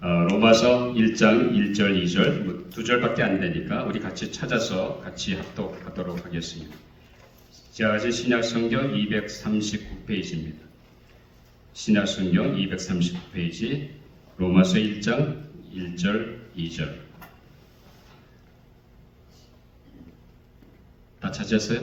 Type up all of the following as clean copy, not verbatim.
로마서 1장 1절, 2절, 두 절밖에 안 되니까 우리 같이 찾아서 같이 합독하도록 하겠습니다. 제가 가진 신약성경 239페이지입니다. 신약성경 239페이지, 로마서 1장 1절, 2절. 다 찾았어요?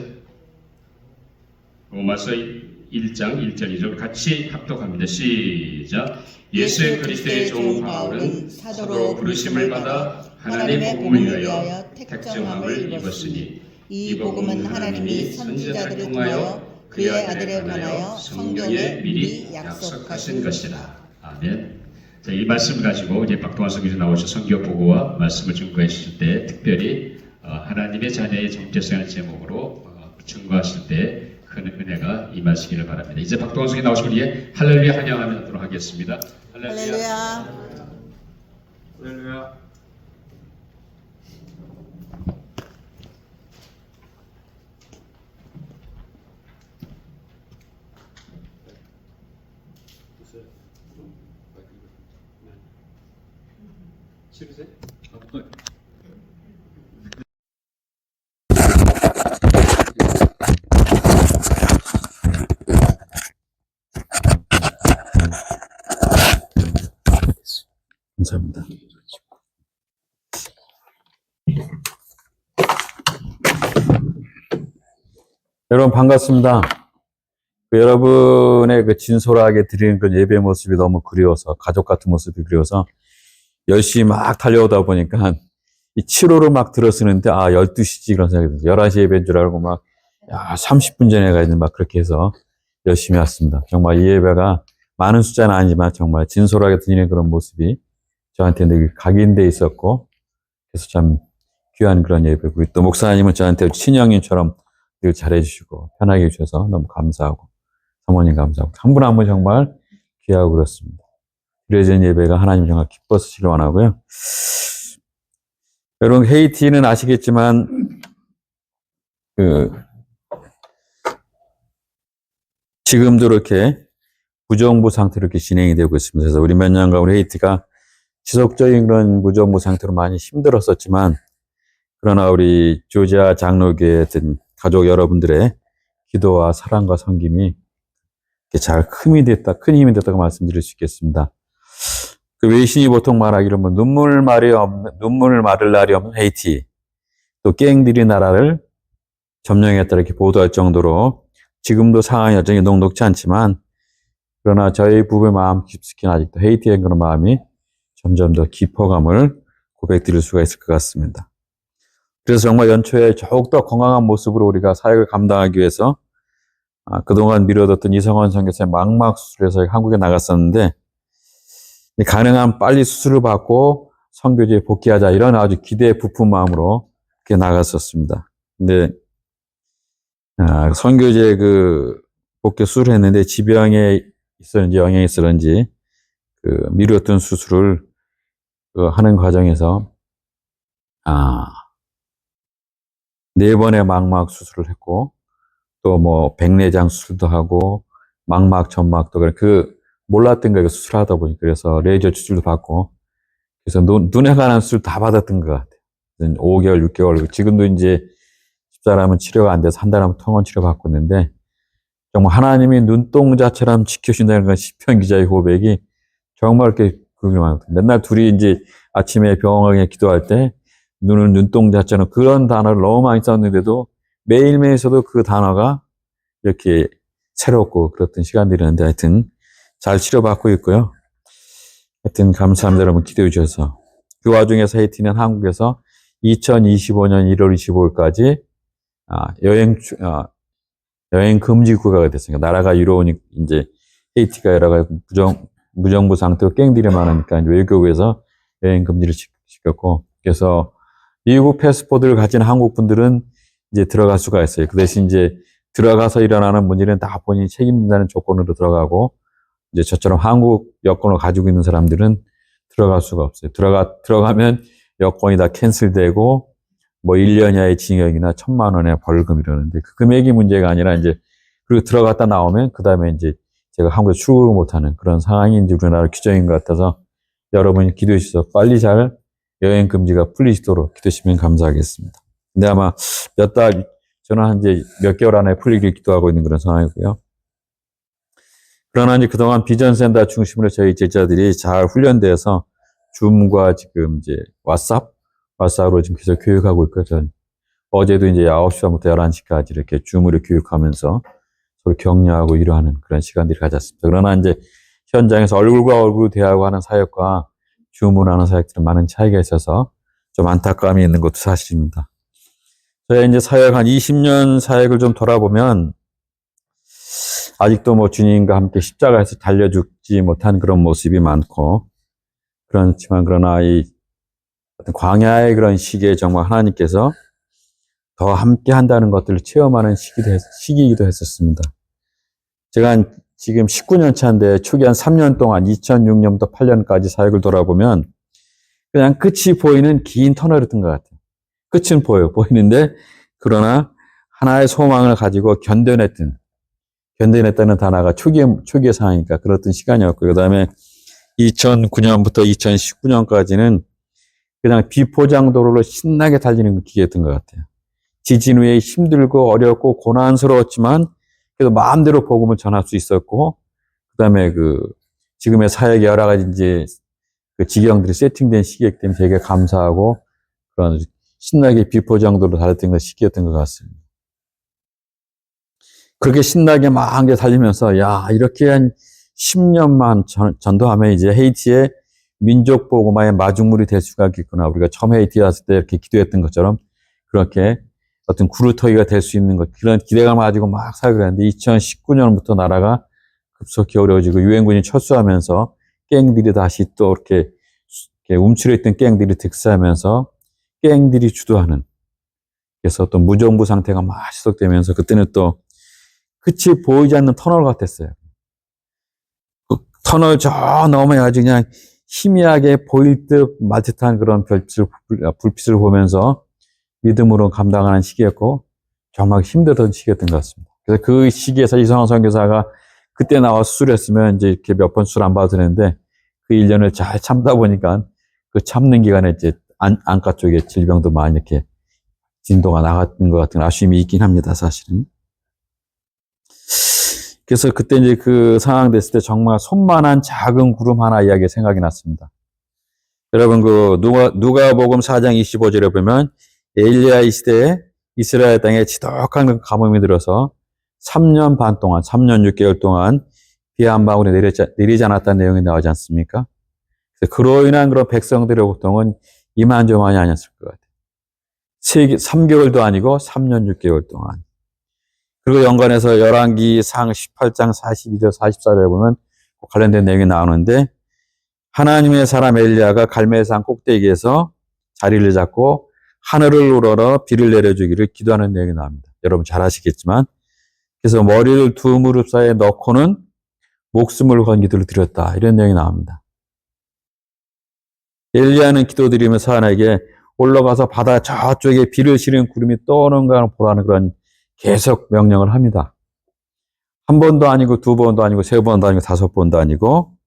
로마서 1장 1절 2절 같이 합독합니다. 시작. 예수 그리스도의 종 바울은 사도로 부르심을 받아 하나님의 복음을 위하여 택정함을 입었으니 이 복음은 하나님이 선지자들을 통하여 그의 아들에 관하여 성경에 미리 약속하신 것이라. 아멘. 자, 이 말씀을 가지고 이제 박동환 선교사 나오셔 성경 보고와 말씀을 증거하실 때 특별히 하나님의 자녀의 정체성을 제목으로 증거하실 때 큰 은혜가 임하시기를 바랍니다. 이제 박동환 선교사 나오시면 우리 할렐루야 환영하도록 하겠습니다. 할렐루야. 할렐루야. 싫으세요? 감사합니다. 여러분 반갑습니다. 여러분의 그 진솔하게 드리는 그 예배 모습이 너무 그리워서, 가족 같은 모습이 그리워서 열심히 막 달려오다 보니까 이 7호를 막 들어서는데 12시지 그런 생각이 들어요. 11시 예배인 줄 알고 막 30분 전에 가야 되는 막 그렇게 해서 열심히 왔습니다. 정말 이 예배가 많은 숫자는 아니지만 정말 진솔하게 드리는 그런 모습이 저한테 늘 각인돼 있었고, 그래서 참 귀한 그런 예배고, 또 목사님은 저한테 친형님처럼 늘 잘해주시고 편하게 해주셔서 너무 감사하고, 사모님 감사하고, 한 분 한 분 정말 귀하고 그렇습니다. 드려진 예배가 하나님 정말 기뻐하시길 원하고요. 여러분 헤이티는 아시겠지만 지금도 이렇게 무정부 상태로 이렇게 진행이 되고 있습니다. 그래서 우리 몇 년간 우리 헤이티가 지속적인 그런 무정부 상태로 많이 힘들었었지만, 그러나 우리 조지아 장로교회 든 가족 여러분들의 기도와 사랑과 섬김이 잘 큰 힘이 됐다고 말씀드릴 수 있겠습니다. 그 외신이 보통 말하기로 눈물 마를 날이 없는 헤이티, 또 갱들이 나라를 점령했다 이렇게 보도할 정도로 지금도 상황이 여전히 녹록지 않지만, 그러나 저희 부부의 마음 깊숙이는 아직도 헤이티에 그런 마음이 점점 더 깊어감을 고백드릴 수가 있을 것 같습니다. 그래서 정말 연초에 더욱더 건강한 모습으로 우리가 사역을 감당하기 위해서 그동안 미뤄뒀던 이성원 선교사의 망막 수술에서 한국에 나갔었는데, 가능한 빨리 수술을 받고 선교지에 복귀하자 이런 아주 기대에 부푼 마음으로 그렇게 나갔었습니다. 근데 선교지에 복귀 수술을 했는데 지병에 있었는지 영향이 있었는지 미뤘던 수술을 하는 과정에서 4번의 망막 수술을 했고, 또 백내장 수술도 하고 망막 점막도 몰랐던 거예요. 수술하다 보니까. 그래서 레이저 수술도 받고, 그래서 눈에 관한 수술 다 받았던 것 같아요. 5개월, 6개월. 지금도 이제 집사람은 치료가 안 돼서 한 달 하면 통원 치료 받고 있는데, 정말 하나님이 눈동자처럼 지켜준다는 건 시편 기자의 고백이 정말 이렇게 그러기만. 맨날 둘이 이제 아침에 병원에 기도할 때 눈을 눈동자처럼 그런 단어를 너무 많이 썼는데도 매일매일 써도 그 단어가 이렇게 새롭고 그렇던 시간들이었는데, 하여튼 잘 치료받고 있고요. 하여튼 감사합니다. 여러분 기도해 주셔서. 그 와중에서 헤이티는 한국에서 2025년 1월 25일까지 여행 금지 국가가 됐으니까, 나라가 유로우니 이제 헤이티가 여러 가지 무정부 상태로 갱들이 많으니까 이제 외교부에서 여행 금지를 시켰고, 그래서 미국 패스포드를 가진 한국 분들은 이제 들어갈 수가 있어요. 그 대신 이제 들어가서 일어나는 문제는 다 본인이 책임진다는 조건으로 들어가고, 이제 저처럼 한국 여권을 가지고 있는 사람들은 들어갈 수가 없어요. 들어가면 여권이 다 캔슬되고 1년 이하의 징역이나 1,000만 원의 벌금 이러는데, 그 금액이 문제가 아니라 이제 그리고 들어갔다 나오면 그 다음에 이제 제가 한국에 출국을 못하는 그런 상황이 이제 우리나라 규정인 것 같아서 여러분이 기도해 주셔서 빨리 잘 여행 금지가 풀리시도록 기도해 주시면 감사하겠습니다. 근데 아마 저는 한 이제 몇 개월 안에 풀리길 기도하고 있는 그런 상황이고요. 그러나 이제 그동안 비전센터 중심으로 저희 제자들이 잘 훈련돼서 줌과 지금 이제 왓츠업으로 지금 계속 교육하고 있고, 전 어제도 이제 9시부터 11시까지 이렇게 줌으로 교육하면서 서로 격려하고 위로하는 그런 시간들을 가졌습니다. 그러나 이제 현장에서 얼굴과 얼굴 대하고 하는 사역과 줌으로 하는 사역들은 많은 차이가 있어서 좀 안타까움이 있는 것도 사실입니다. 저희 이제 사역 한 20년 사역을 좀 돌아보면 아직도 뭐 주님과 함께 십자가에서 달려 죽지 못한 그런 모습이 많고, 그렇지만 그러나 이 어떤 광야의 그런 시기에 정말 하나님께서 더 함께 한다는 것들을 체험하는 시기이기도 했었습니다. 제가 지금 19년 차인데 초기 한 3년 동안 2006년부터 8년까지 사역을 돌아보면 그냥 끝이 보이는 긴 터널이었던 것 같아요. 끝은 보이는데, 그러나 하나의 소망을 가지고 견뎌냈다는 단어가 초기의 상황이니까 그렇던 시간이었고, 그 다음에 2009년부터 2019년까지는 그냥 비포장도로로 신나게 달리는 기계였던 것 같아요. 지진 후에 힘들고 어렵고 고난스러웠지만 그래도 마음대로 복음을 전할 수 있었고, 그 다음에 지금의 사역의 여러 가지 이제 그 지경들이 세팅된 시기이기 때문에 되게 감사하고 그런 신나게 비포장도로 달렸던 시기였던 것 같습니다. 그렇게 신나게 막 달리면서, 이렇게 한 10년만 전도하면 이제 헤이티의 민족 복음화의 마중물이 될 수가 있겠구나. 우리가 처음 헤이티에 왔을 때 이렇게 기도했던 것처럼 그렇게 어떤 구루터기가 될 수 있는 것, 그런 기대감을 가지고 막 사역을 했는데, 2019년부터 나라가 급속히 어려워지고 유엔군이 철수하면서 갱들이 다시 또 이렇게 움츠려있던 갱들이 득세하면서 갱들이 주도하는, 그래서 또 무정부 상태가 막 지속되면서 그때는 또 끝이 보이지 않는 터널 같았어요. 그 터널 저 넘어야지 그냥 희미하게 보일 듯 말 듯한 그런 불빛을 보면서 믿음으로 감당하는 시기였고, 정말 힘들던 시기였던 것 같습니다. 그래서 그 시기에서 이성환 선교사가 그때 나와 수술했으면 이제 이렇게 몇 번 수술 안 봐도 되는데, 그 1년을 잘 참다 보니까 그 참는 기간에 이제 안과 쪽에 질병도 많이 이렇게 진도가 나갔던 것 같은 아쉬움이 있긴 합니다, 사실은. 그래서 그때 이제 그 상황 됐을 때 정말 손만한 작은 구름 하나 이야기가 생각이 났습니다. 여러분, 누가복음 4장 25절에 보면 엘리야 이 시대에 이스라엘 땅에 지독한 가뭄이 들어서 3년 반 동안, 3년 6개월 동안 비 한 방울이 내리지 않았다는 내용이 나오지 않습니까? 그래서 그로 인한 그런 백성들의 고통은 이만저만이 아니었을 것 같아요. 3개월도 아니고 3년 6개월 동안. 그리고 연관해서 열왕기상 18장 42절 44절에 보면 관련된 내용이 나오는데, 하나님의 사람 엘리야가 갈멜산 꼭대기에서 자리를 잡고 하늘을 우러러 비를 내려주기를 기도하는 내용이 나옵니다. 여러분 잘 아시겠지만, 그래서 머리를 두 무릎 사이에 넣고는 목숨을 건 기도를 드렸다, 이런 내용이 나옵니다. 엘리야는 기도드리면서 하나님에게 올라가서 바다 저쪽에 비를 실은 구름이 떠오는 걸 보라는 그런 계속 명령을 합니다. 한 번도 아니고 두 번도 아니고 세 번도 아니고 다섯 번도 아니고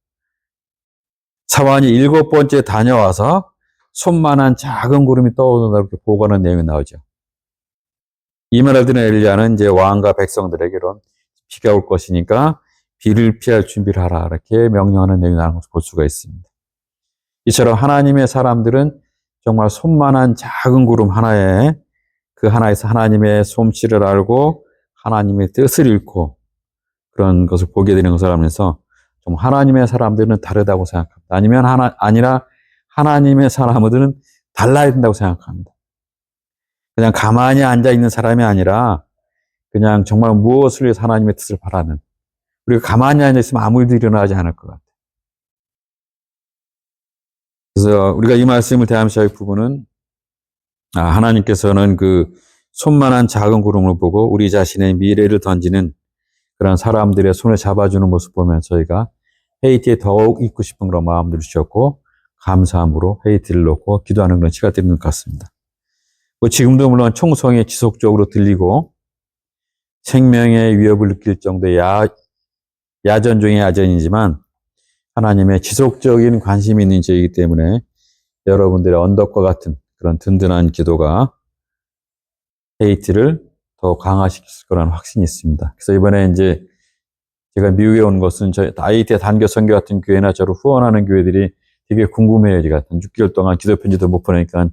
차원이 7번째 다녀와서 손만한 작은 구름이 떠오른다, 이렇게 보고하는 내용이 나오죠. 이 말을 들은 엘리야는 이제 왕과 백성들에게로 비가 올 것이니까 비를 피할 준비를 하라, 이렇게 명령하는 내용이 나오는 것을 볼 수가 있습니다. 이처럼 하나님의 사람들은 정말 손만한 작은 구름 하나에, 그 하나에서 하나님의 솜씨를 알고 하나님의 뜻을 읽고 그런 것을 보게 되는 것을 하면서 좀 하나님의 사람들은 다르다고 생각합니다. 아니라 하나님의 사람들은 달라야 된다고 생각합니다. 그냥 가만히 앉아있는 사람이 아니라 그냥 정말 무엇을 위해서 하나님의 뜻을 바라는, 우리가 가만히 앉아있으면 아무 일도 일어나지 않을 것 같아요. 그래서 우리가 이 말씀을 대하면서 할 부분은, 하나님께서는 그 손만한 작은 구름을 보고 우리 자신의 미래를 던지는 그런 사람들의 손을 잡아주는 모습 보면 저희가 헤이티에 더욱 있고 싶은 그런 마음들을 주셨고, 감사함으로 헤이티를 놓고 기도하는 그런 시간이 되는 것 같습니다. 지금도 물론 총성이 지속적으로 들리고 생명의 위협을 느낄 정도의 야전 중의 야전이지만, 하나님의 지속적인 관심이 있는 지이기 때문에 여러분들의 언덕과 같은 그런 든든한 기도가 헤이티를 더 강화시킬 거라는 확신이 있습니다. 그래서 이번에 이제 제가 미국에 온 것은 저희 하이티의 단교 선교 같은 교회나 저를 후원하는 교회들이 되게 궁금해요. 제가 6개월 동안 기도 편지도 못 보내니까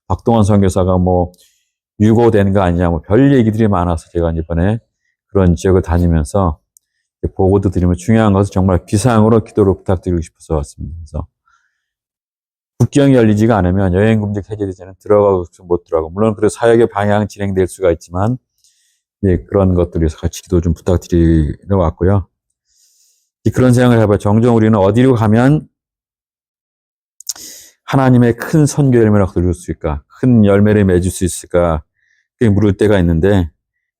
박동원 선교사가 뭐 유고된 거 아니냐, 뭐 별 얘기들이 많아서 제가 이번에 그런 지역을 다니면서 보고도 드리면 중요한 것은 정말 비상으로 기도를 부탁드리고 싶어서 왔습니다. 그래서 국경이 열리지가 않으면 여행 금지 해제되지는 들어가고 못 들어가고, 물론 그래서 사역의 방향은 진행될 수가 있지만, 예, 그런 것들에서 같이 기도 좀 부탁드리러 왔고요. 그런 생각을 해봐요. 종종 우리는 어디로 가면 하나님의 큰 선교 열매를 얻을 수 있을까? 큰 열매를 맺을 수 있을까? 그게 물을 때가 있는데,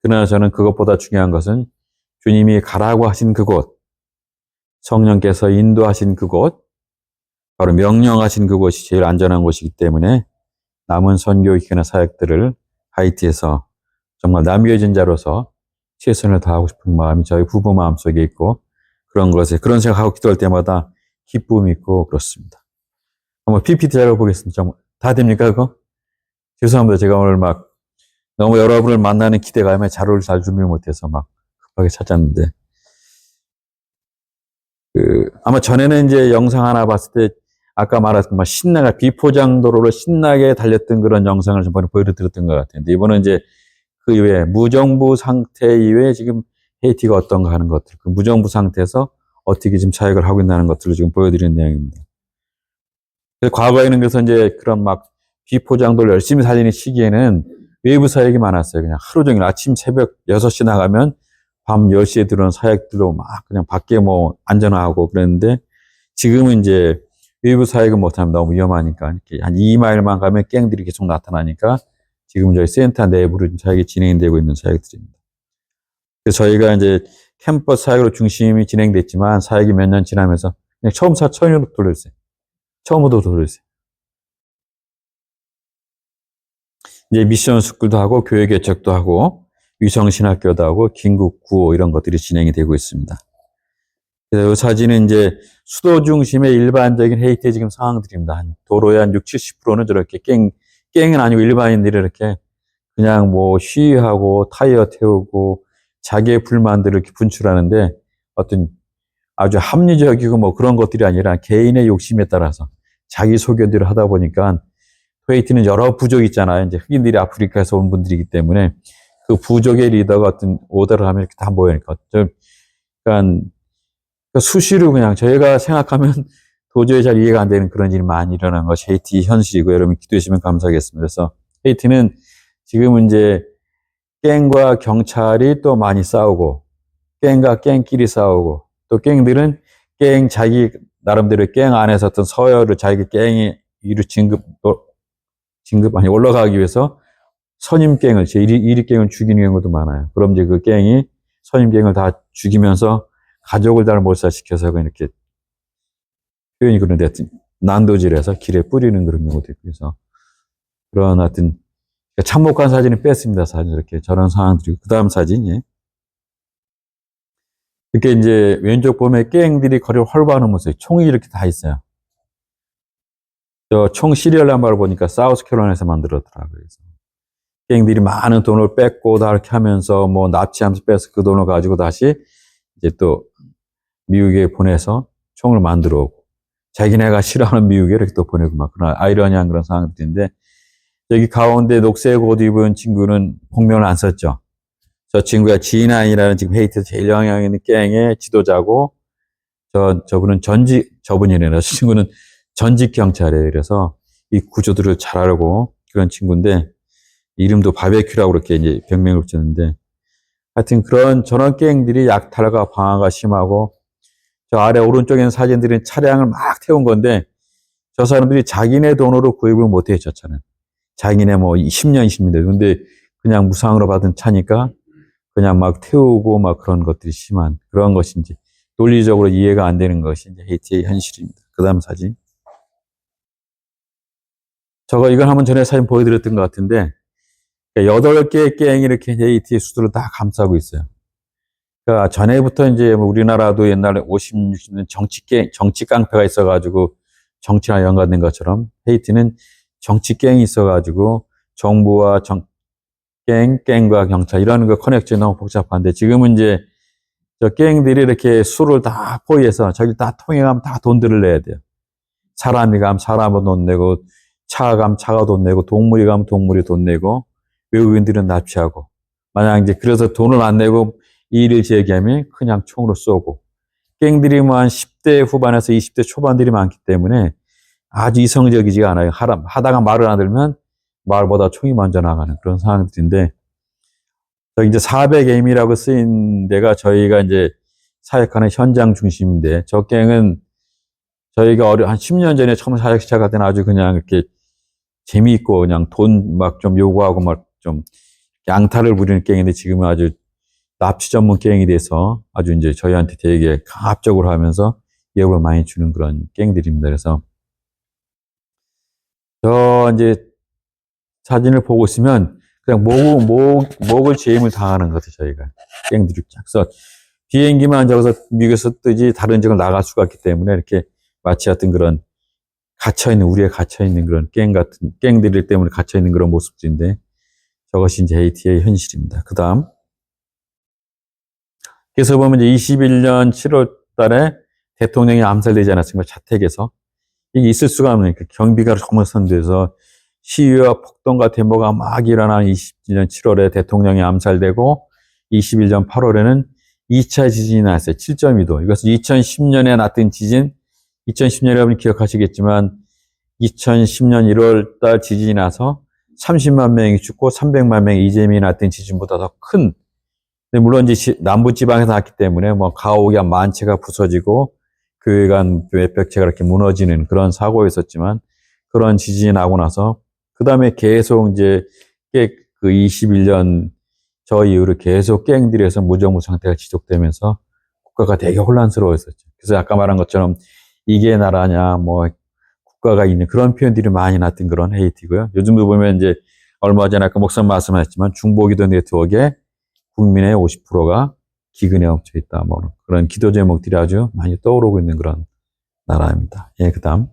그러나 저는 그것보다 중요한 것은 주님이 가라고 하신 그곳, 성령께서 인도하신 그곳, 바로 명령하신 그곳이 제일 안전한 곳이기 때문에 남은 선교기회나 사역들을 하이티에서 정말 남겨진 자로서 최선을 다하고 싶은 마음이 저희 부부 마음속에 있고, 그런 생각하고 기도할 때마다 기쁨이 있고 그렇습니다. 한번 PPT 자료 보겠습니다. 다 됩니까, 그거? 죄송합니다. 제가 오늘 막 너무 여러분을 만나는 기대감에 자료를 잘 준비 못해서 막 급하게 찾았는데, 아마 전에는 이제 영상 하나 봤을 때 아까 말했던 비포장도로로 신나게 달렸던 그런 영상을 전번에 보여드렸던 것 같아요. 근데 이번은 이제 그 이외에 무정부 상태 이외에 지금 헤이티가 어떤가 하는 것들, 그 무정부 상태에서 어떻게 지금 사역을 하고 있다는 것들을 지금 보여드리는 내용입니다. 과거에는 그래서 이제 그런 막 비포장도를 열심히 살리는 시기에는 외부 사역이 많았어요. 그냥 하루 종일 아침 새벽 6시 나가면 밤 10시에 들어온 사역들로 막 그냥 밖에 뭐 안전하고 그랬는데, 지금은 이제 외부 사역을 못하면 너무 위험하니까 이렇게 한 2마일만 가면 갱들이 계속 나타나니까 지금 저희 센터 내부로 사역이 진행되고 있는 사역들입니다. 그래서 저희가 이제 캠퍼스 사역으로 중심이 진행됐지만 사역이 몇 년 지나면서 그냥 처음부터 돌려주세요. 처음부터 돌려주세요. 이제 미션 스쿨도 하고 교회 개척도 하고 위성신학교도 하고 긴급 구호 이런 것들이 진행이 되고 있습니다. 그래서 이 사진은 이제 수도 중심의 일반적인 헤이티의 지금 상황들입니다. 도로의 한 60, 70%는 저렇게 갱은 아니고 일반인들이 이렇게 그냥 뭐 시위하고 타이어 태우고 자기의 불만들을 이렇게 분출하는데, 어떤 아주 합리적이고 뭐 그런 것들이 아니라 개인의 욕심에 따라서 자기 소견대로 하다 보니까, 헤이티는 여러 부족이 있잖아요. 이제 흑인들이 아프리카에서 온 분들이기 때문에 그 부족의 리더가 어떤 오더를 하면 이렇게 다 모여니까, 그러니까 수시로 그냥 저희가 생각하면 도저히 잘 이해가 안 되는 그런 일이 많이 일어나는 것이 헤이티 현실이고, 여러분 기도해 주시면 감사하겠습니다. 그래서 헤이티는 지금은 이제 갱과 경찰이 또 많이 싸우고, 갱과 갱끼리 싸우고, 또 갱들은 자기 나름대로 갱 안에서 어떤 서열을 자기 갱이 위로 올라가기 위해서 선임갱을, 제1위 갱을 죽이는 경우도 많아요. 그럼 이제 그 갱이 선임갱을 다 죽이면서 가족을 다 몰살시켜서 이렇게 표현이 그런데 난도질해서 길에 뿌리는 그런 경우도 있고, 그래서 그런 하여튼 참혹한 사진을 뺐습니다. 사진 이렇게 저런 상황들이고, 그 다음 사진이 이렇게 이제 왼쪽 보면 갱들이 거리를 활보하는 모습이 총이 이렇게 다 있어요. 저 총 시리얼 넘버를 보니까 사우스캐롤라이나에서 만들었더라고요. 그래서 갱들이 많은 돈을 뺐고 다 이렇게 하면서 뭐 납치하면서 빼서 그 돈을 가지고 다시 이제 또 미국에 보내서 총을 만들어 오고, 자기네가 싫어하는 미국에 이렇게 또 보내고 막 그런 아이러니한 그런 상황들인데, 여기 가운데 녹색 옷 입은 친구는 복면을 안 썼죠. 저 친구가 G9이라는 지금 헤이티에서 제일 영향 있는 갱의 지도자고, 저분이래요. 저 친구는 전직 경찰이에요. 그래서 이 구조들을 잘 알고 그런 친구인데, 이름도 바베큐라고 그렇게 이제 병명을 붙였는데, 하여튼 저런 갱들이 약탈과 방화가 심하고, 저 아래 오른쪽에 있는 사진들은 차량을 막 태운 건데, 저 사람들이 자기네 돈으로 구입을 못해요, 저 차는. 자기네 뭐 10년, 20년 돼. 근데 그냥 무상으로 받은 차니까 그냥 막 태우고 막 그런 것들이 심한 그런 것이 이제 논리적으로 이해가 안 되는 것이 이제 헤이티의 현실입니다. 그 다음 사진. 이건 한번 전에 사진 보여드렸던 것 같은데, 8개의 갱이 이렇게 헤이티의 수도를 다 감싸고 있어요. 그러니까 전에부터 이제 뭐 우리나라도 옛날에 50, 60년 정치 깡패가 있어가지고 정치랑 연관된 것처럼 헤이티는 정치 갱이 있어가지고 정부와 갱과 경찰 이런 거 커넥션이 너무 복잡한데 지금은 이제 저 갱들이 이렇게 수를 다 포위해서 저기 다 통행하면 다 돈들을 내야 돼요. 사람이 가면 사람은 돈 내고 차가 가면 차가 돈 내고 동물이 가면 동물이 돈 내고 외국인들은 납치하고 만약 이제 그래서 돈을 안 내고 이의를 제기하면 그냥 총으로 쏘고 갱들이 뭐 한 10대 후반에서 20대 초반들이 많기 때문에 아주 이성적이지가 않아요. 하다가 말을 안 들으면 말보다 총이 먼저 나가는 그런 상황들인데 저기 이제 400M이라고 쓰인 데가 저희가 이제 사역하는 현장 중심인데 저 갱은 저희가 한 10년 전에 처음 사역 시작할 때는 아주 그냥 이렇게 재미있고 그냥 돈 막 좀 요구하고 막 좀 양탈을 부리는 갱인데 지금은 아주 납치 전문 갱이 돼서 아주 이제 저희한테 되게 강압적으로 하면서 예우를 많이 주는 그런 갱들입니다. 그래서 저 이제 사진을 보고 있으면 그냥 목을 죄임을 당하는 것 같아요, 저희가. 갱들이 쫙. 그래서 비행기만 저기서 미국에서 뜨지 다른 지역을 나갈 수가 없기 때문에 이렇게 마치 어떤 그런 우리에 갇혀있는 그런 갱들 때문에 갇혀있는 그런 모습들인데 저것이 이제 헤이티의 현실입니다. 그 다음. 그래서 보면 이제 21년 7월 달에 대통령이 암살되지 않았습니까? 자택에서. 이게 있을 수가 없는, 경비가 정말 선대해서 시위와 폭동과 데모가 막 일어난 21년 7월에 대통령이 암살되고 21년 8월에는 2차 지진이 났어요. 7.2도. 이것은 2010년에 났던 지진, 2010년에 여러분이 기억하시겠지만 2010년 1월 달 지진이 나서 30만 명이 죽고 300만 명이 이재민이 났던 지진보다 더 큰, 물론 이제 남부 지방에서 났기 때문에 뭐 가옥이 한 10,000채가 부서지고 교회관 외벽체가 이렇게 무너지는 그런 사고였었지만 그런 지진이 나고 나서 그 다음에 계속 이제 그 21년 저 이후로 계속 갱들에서 무정부 상태가 지속되면서 국가가 되게 혼란스러웠었죠. 그래서 아까 말한 것처럼 이게 나라냐, 뭐 국가가 있는 그런 표현들이 많이 났던 그런 헤이티고요. 요즘도 보면 이제 얼마 전에 아까 목사님 말씀하셨지만 중보기도 네트워크에 국민의 50%가 기근에 엎쳐 있다. 뭐 그런 기도 제목들이 아주 많이 떠오르고 있는 그런 나라입니다. 예, 그다음.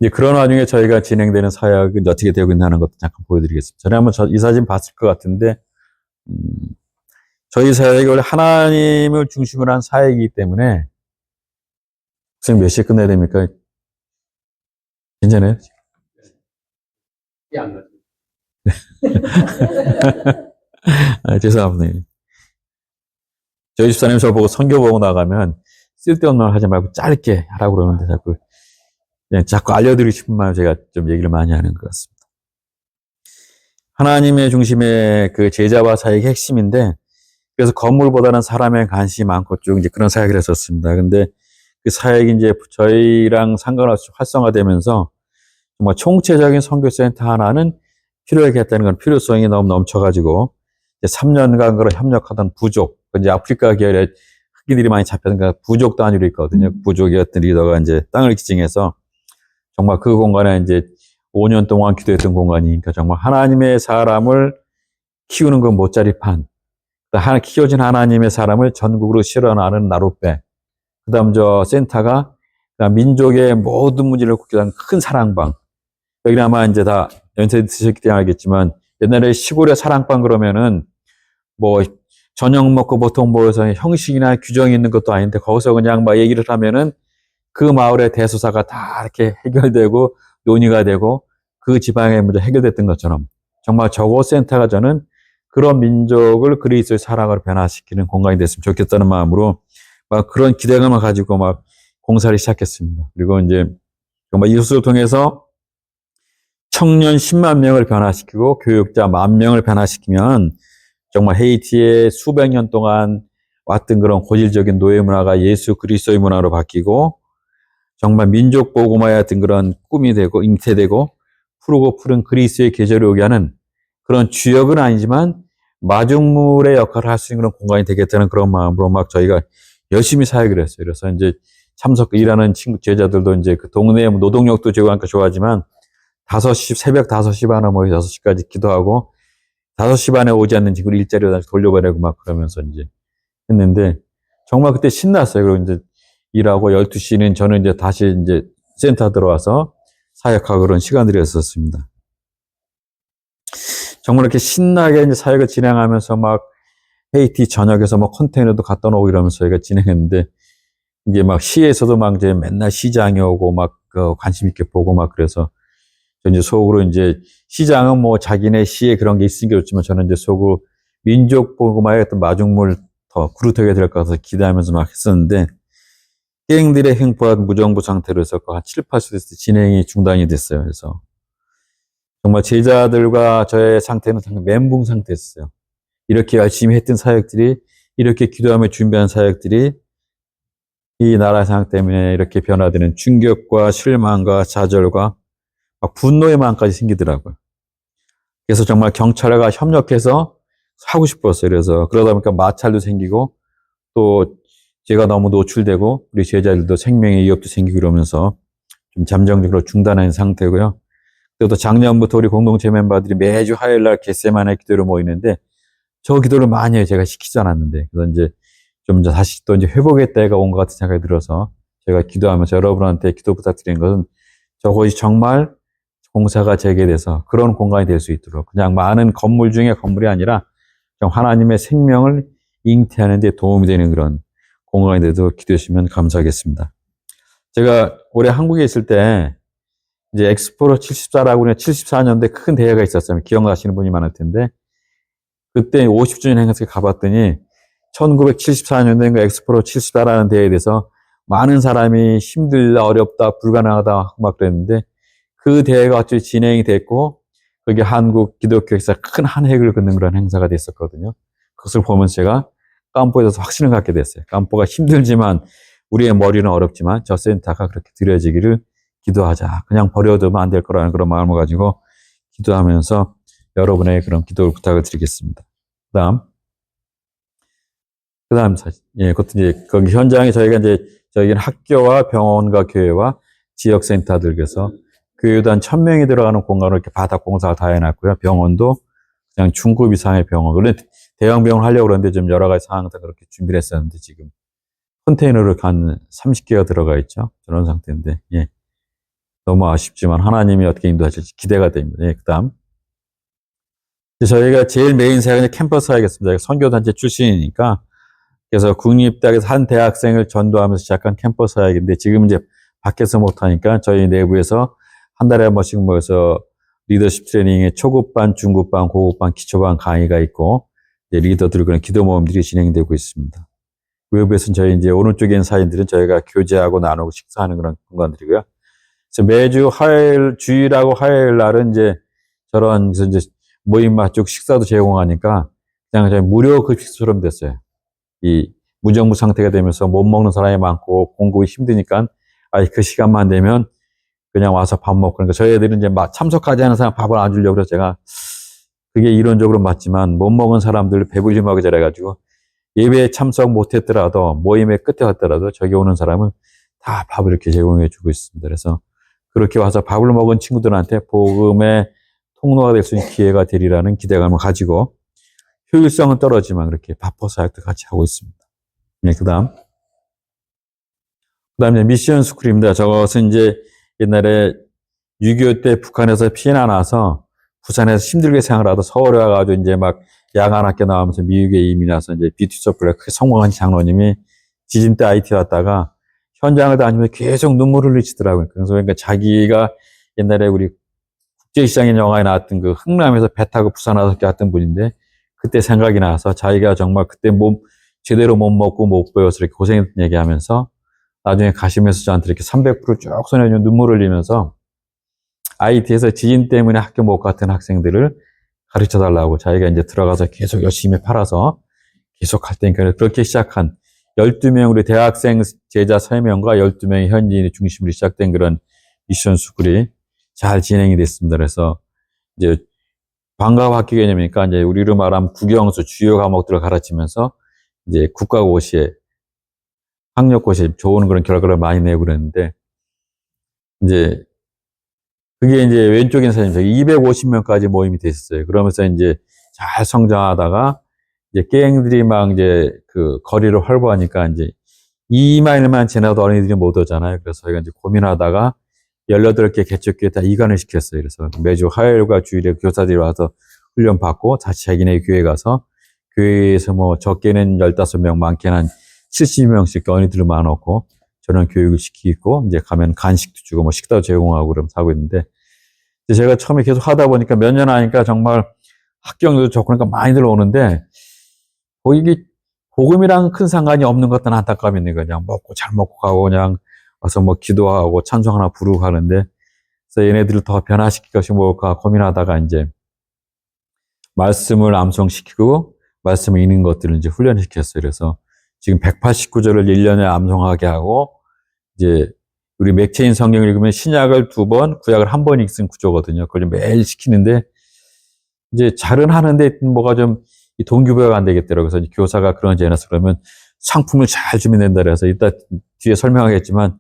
이제 그런 와중에 저희가 진행되는 사역이 어떻게 되고 있나는 것도 잠깐 보여드리겠습니다. 전에 한번 이 사진 봤을 것 같은데, 저희 사역이 원래 하나님을 중심으로 한 사역이기 때문에, 선생님 몇 시에 끝내야 됩니까? 괜찮아요? 안 가죠. 아, 죄송합니다. 저희 집사님 저 보고 선교 보고 나가면 쓸데없는 말 하지 말고 짧게 하라고 그러는데 자꾸 알려드리고 싶은 마음 제가 좀 얘기를 많이 하는 것 같습니다. 하나님의 중심의 그 제자와 사역의 핵심인데, 그래서 건물보다는 사람에 관심이 많고 쭉 이제 그런 사역을 했었습니다. 근데 그 사역이 이제 저희랑 상관없이 활성화되면서 정말 총체적인 선교센터 하나는 필요하겠다는 건 필요성이 너무 넘쳐가지고 3년간 그런 협력하던 부족, 이제 아프리카 계열의 흑인들이 많이 잡혔으니까 부족 단위로 있거든요. 부족의 어떤 리더가 이제 땅을 지정해서 정말 그 공간에 이제 5년 동안 기도했던 공간이니까 정말 하나님의 사람을 키우는 건 못자리판. 키워진 하나님의 사람을 전국으로 실어나는 나룻배. 그 다음 저 센터가 민족의 모든 문제를 국제한 큰 사랑방. 여기는 아마 이제 다 연세 드셨기 때문에 알겠지만 옛날에 시골의 사랑방 그러면은 뭐 저녁 먹고 보통 모여서 형식이나 규정이 있는 것도 아닌데 거기서 그냥 막 얘기를 하면은 그 마을의 대소사가 다 이렇게 해결되고 논의가 되고 그 지방의 문제 해결됐던 것처럼 정말 저곳 센터가 저는 그런 민족을 그리스도의 사랑으로 변화시키는 공간이 됐으면 좋겠다는 마음으로 막 그런 기대감을 가지고 막 공사를 시작했습니다. 그리고 이제 정말 이것을 통해서 청년 10만 명을 변화시키고 교육자 10,000명을 변화시키면 정말 헤이티에 수백 년 동안 왔던 그런 고질적인 노예 문화가 예수 그리스도의 문화로 바뀌고 정말 민족 복음화였던 그런 꿈이 되고 잉태되고 푸르고 푸른 그리스도의 계절이 오게 하는 그런 주역은 아니지만 마중물의 역할을 할 수 있는 그런 공간이 되겠다는 그런 마음으로 막 저희가 열심히 사역을 했어요. 그래서 이제 일하는 친구, 제자들도 이제 그 동네 노동력도 제공하니까 좋아하지만 새벽 5시 반에 모여 6시까지 기도하고 5시 반에 오지 않는 친구를 일자리로 다시 돌려보내고 막 그러면서 이제 했는데, 정말 그때 신났어요. 그리고 이제 일하고 12시는 저는 이제 다시 이제 센터 들어와서 사역하고 그런 시간들이었었습니다. 정말 이렇게 신나게 이제 사역을 진행하면서 막 헤이티 전역에서 뭐 컨테이너도 갖다 놓고 이러면서 저희가 진행했는데, 이제 막 시에서도 막 이제 맨날 시장에 오고 막 관심 있게 보고 막 그래서 저 이제 속으로 이제 시장은 뭐 자기네 시에 그런 게 있으니까 좋지만 저는 이제 속으로 민족 보고마의 어떤 마중물 더 구루터기가 될 것 같아서 기대하면서 막 했었는데, 게임들의 행포한 무정부 상태로 해서 한 7, 80% 진행이 중단이 됐어요. 그래서 정말 제자들과 저의 상태는 상당히 멘붕 상태였어요. 이렇게 열심히 했던 사역들이, 이렇게 기도하며 준비한 사역들이 이 나라 상황 때문에 이렇게 변화되는 충격과 실망과 좌절과 막 분노의 마음까지 생기더라고요. 그래서 정말 경찰과 협력해서 하고 싶었어요. 그래서 그러다 보니까 마찰도 생기고 또 제가 너무 노출되고 우리 제자들도 생명의 위협도 생기고 이러면서 좀 잠정적으로 중단한 상태고요. 또 작년부터 우리 공동체 멤버들이 매주 화요일날 겟세마네 기도를 모이는데 저 기도를 많이 해요. 제가 시키지 않았는데. 그래서 이제 좀 다시 또 이제 회복의 때가 온 것 같은 생각이 들어서 제가 기도하면서 여러분한테 기도 부탁드리는 것은 저것이 정말 공사가 재개돼서 그런 공간이 될 수 있도록 그냥 많은 건물 중에 건물이 아니라 하나님의 생명을 잉태하는 데 도움이 되는 그런 공간이 돼도 기도해 주시면 감사하겠습니다. 제가 올해 한국에 있을 때 이제 엑스포로 74라고 74년도에 큰 대회가 있었어요. 기억나시는 분이 많을 텐데 그때 50주년 행사에 가봤더니 1974년도인가 엑스포로 74라는 대회에 대해서 많은 사람이 힘들다, 어렵다, 불가능하다 막 그랬는데 그 대회가 어찌 진행이 됐고 그게 한국 기독교에서 큰 한 획을 긋는 그런 행사가 됐었거든요. 그것을 보면서 제가 깜포에 대해서 확신을 갖게 됐어요. 깜포가 힘들지만 우리의 머리는 어렵지만 저 센터가 그렇게 드려지기를 기도하자. 그냥 버려두면 안 될 거라는 그런 마음을 가지고 기도하면서 여러분의 그런 기도를 부탁을 드리겠습니다. 그다음 예, 그것도 이제 거기 현장에 저희가 이제 저희는 학교와 병원과 교회와 지역센터들께서 교회도 한 1000명이 들어가는 공간을 이렇게 바닥 공사를 다 해놨고요. 병원도 그냥 중급 이상의 병원. 원래 대형 병원 하려고 그러는데 좀 여러 가지 상황들 그렇게 준비를 했었는데 지금 컨테이너를 한 30개가 들어가 있죠. 저런 상태인데, 예. 너무 아쉽지만 하나님이 어떻게 인도하실지 기대가 됩니다. 예, 그다음. 저희가 제일 메인 사역은 캠퍼스 하겠습니다. 선교단체 출신이니까. 그래서 국립대학에서 한 대학생을 전도하면서 시작한 캠퍼스 사역인데 지금 이제 밖에서 못하니까 저희 내부에서 한 달에 한 번씩 모여서 리더십 트레이닝의 초급반, 중급반, 고급반, 기초반 강의가 있고 이제 리더들 그런 기도 모임들이 진행되고 있습니다. 외부에서는 저희 이제 오른쪽에 있는 사인들은 저희가 교제하고 나누고 식사하는 그런 공간들이고요. 그래서 매주 화요일, 주일하고 화요일 날은 이제 저런 이제 모임 맞쪽 식사도 제공하니까 그냥 저희 무료 급식처럼 됐어요. 이 무정부 상태가 되면서 못 먹는 사람이 많고 공급이 힘드니까 그 시간만 되면 그냥 와서 밥 먹고 그러니까 저희 애들은 이제 참석하지 않은 사람 밥을 안 주려고 그래서 제가 그게 이론적으로 맞지만 못 먹은 사람들 배불림하게 잘해가지고 예배에 참석 못했더라도 모임의 끝에 왔더라도 저기 오는 사람은 다 밥을 이렇게 제공해 주고 있습니다. 그래서 그렇게 와서 밥을 먹은 친구들한테 복음의 통로가 될 수 있는 기회가 되리라는 기대감을 가지고 효율성은 떨어지만 그렇게 바퍼 사역도 같이 하고 있습니다. 네, 그다음에 미션 스쿨입니다. 저것은 이제 옛날에 6.25 때 북한에서 피난와서 부산에서 힘들게 생활하다 서울에 와가지고 이제 막 야간학교 나오면서 미국에 이민 와서 이제 뷰티 서플에 크게 성공한 장로님이 지진 때 IT 왔다가 현장을 다니면서 계속 눈물을 흘리시더라고요. 그래서 그러니까 자기가 옛날에 우리 국제시장인 영화에 나왔던 그 흥남에서 배 타고 부산 와서 왔던 분인데 그때 생각이 나서 자기가 정말 그때 제대로 못 먹고 못 보여서 이렇게 고생했던 얘기하면서 나중에 가시면서 저한테 이렇게 300%쭉 손에 눈물을 흘리면서 IT에서 지진 때문에 학교 못 갔던 학생들을 가르쳐 달라고 자기가 이제 들어가서 계속 열심히 팔아서 계속 할 테니까 그렇게 시작한 12명 우리 대학생 제자 3명과 12명의 현지인이 중심으로 시작된 그런 미션 스쿨이 잘 진행이 됐습니다. 그래서 이제 방과후 학교 개념이니까 이제 우리로 말하면 국영수 주요 과목들을 가르치면서 이제 국가고시에 학력고시에 좋은 그런 결과를 많이 내고 그랬는데 이제 그게 이제 왼쪽에 있는 사진이죠. 250명까지 모임이 됐었어요. 그러면서 이제 잘 성장하다가 이제 깽들이 막 이제 그 거리를 활보하니까 이제 2마일만 지나도 어린이들이 못 오잖아요. 그래서 저희가 이제 고민하다가 18개 개척교회 다 이관을 시켰어요. 그래서 매주 화요일과 주일에 교사들이 와서 훈련 받고 다시 자기네 교회 가서 교회에서 뭐 적게는 15명, 많게는 한 70명씩 어린이들을 모아놓고 저는 교육을 시키고 이제 가면 간식도 주고 뭐 식사도 제공하고 그러면서 하고 있는데 제가 처음에 계속 하다 보니까 몇 년 하니까 정말 학경도 좋고 그러니까 많이들 오는데 이게 복음이랑 큰 상관이 없는 것들은 안타까움이 있는 거예요. 그냥 먹고 잘 먹고 가고 그냥 와서 뭐 기도하고 찬송 하나 부르고 하는데 그래서 얘네들을 더 변화시킬 것이 뭘까 고민하다가 이제 말씀을 암송시키고 말씀을 읽는 것들을 이제 훈련시켰어요. 그래서 지금 189절을 1년에 암송하게 하고 이제 우리 맥체인 성경을 읽으면 신약을 2번, 구약을 1번 읽는 구조거든요. 그걸 매일 시키는데 이제 잘은 하는데 뭐가 좀 동기부여가 안 되겠더라고요. 그래서 교사가 그런지 해놔서 그러면 상품을 잘 주면 된다 그래서 이따 뒤에 설명하겠지만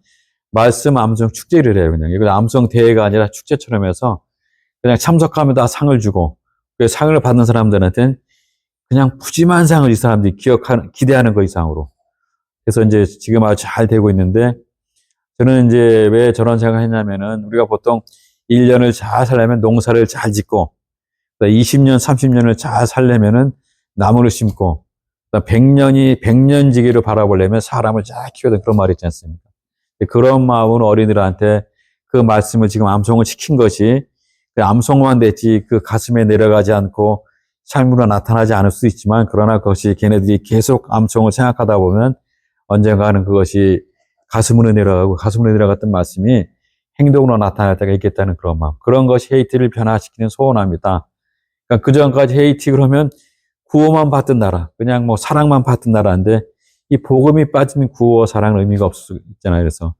말씀 암송 축제를 해요. 그냥 이거 암송 대회가 아니라 축제처럼 해서 그냥 참석하면 다 상을 주고 그 상을 받는 사람들한테는 그냥 푸짐한 상을 이 사람들이 기대하는 거 이상으로. 그래서 이제 지금 아주 잘 되고 있는데 저는 이제 왜 저런 생각을 했냐면은 우리가 보통 1년을 잘 살려면 농사를 잘 짓고 20년, 30년을 잘 살려면은 나무를 심고 100년지기를 바라보려면 사람을 잘 키워야 그런 말이 있지 않습니까? 그런 마음은 어린이들한테 그 말씀을 지금 암송을 시킨 것이 그 암송만 됐지 그 가슴에 내려가지 않고 삶으로 나타나지 않을 수 있지만 그러나 그것이 걔네들이 계속 암송을 생각하다 보면 언젠가는 그것이 가슴으로 내려가고 가슴으로 내려갔던 말씀이 행동으로 나타날 때가 있겠다는 그런 마음. 그런 것이 헤이티를 변화시키는 소원합니다. 그러니까 그 전까지 헤이티 그러면 구호만 받던 나라, 그냥 뭐 사랑만 받던 나라인데 이 복음이 빠진 구호와 사랑은 의미가 없을 수 있잖아요. 그래서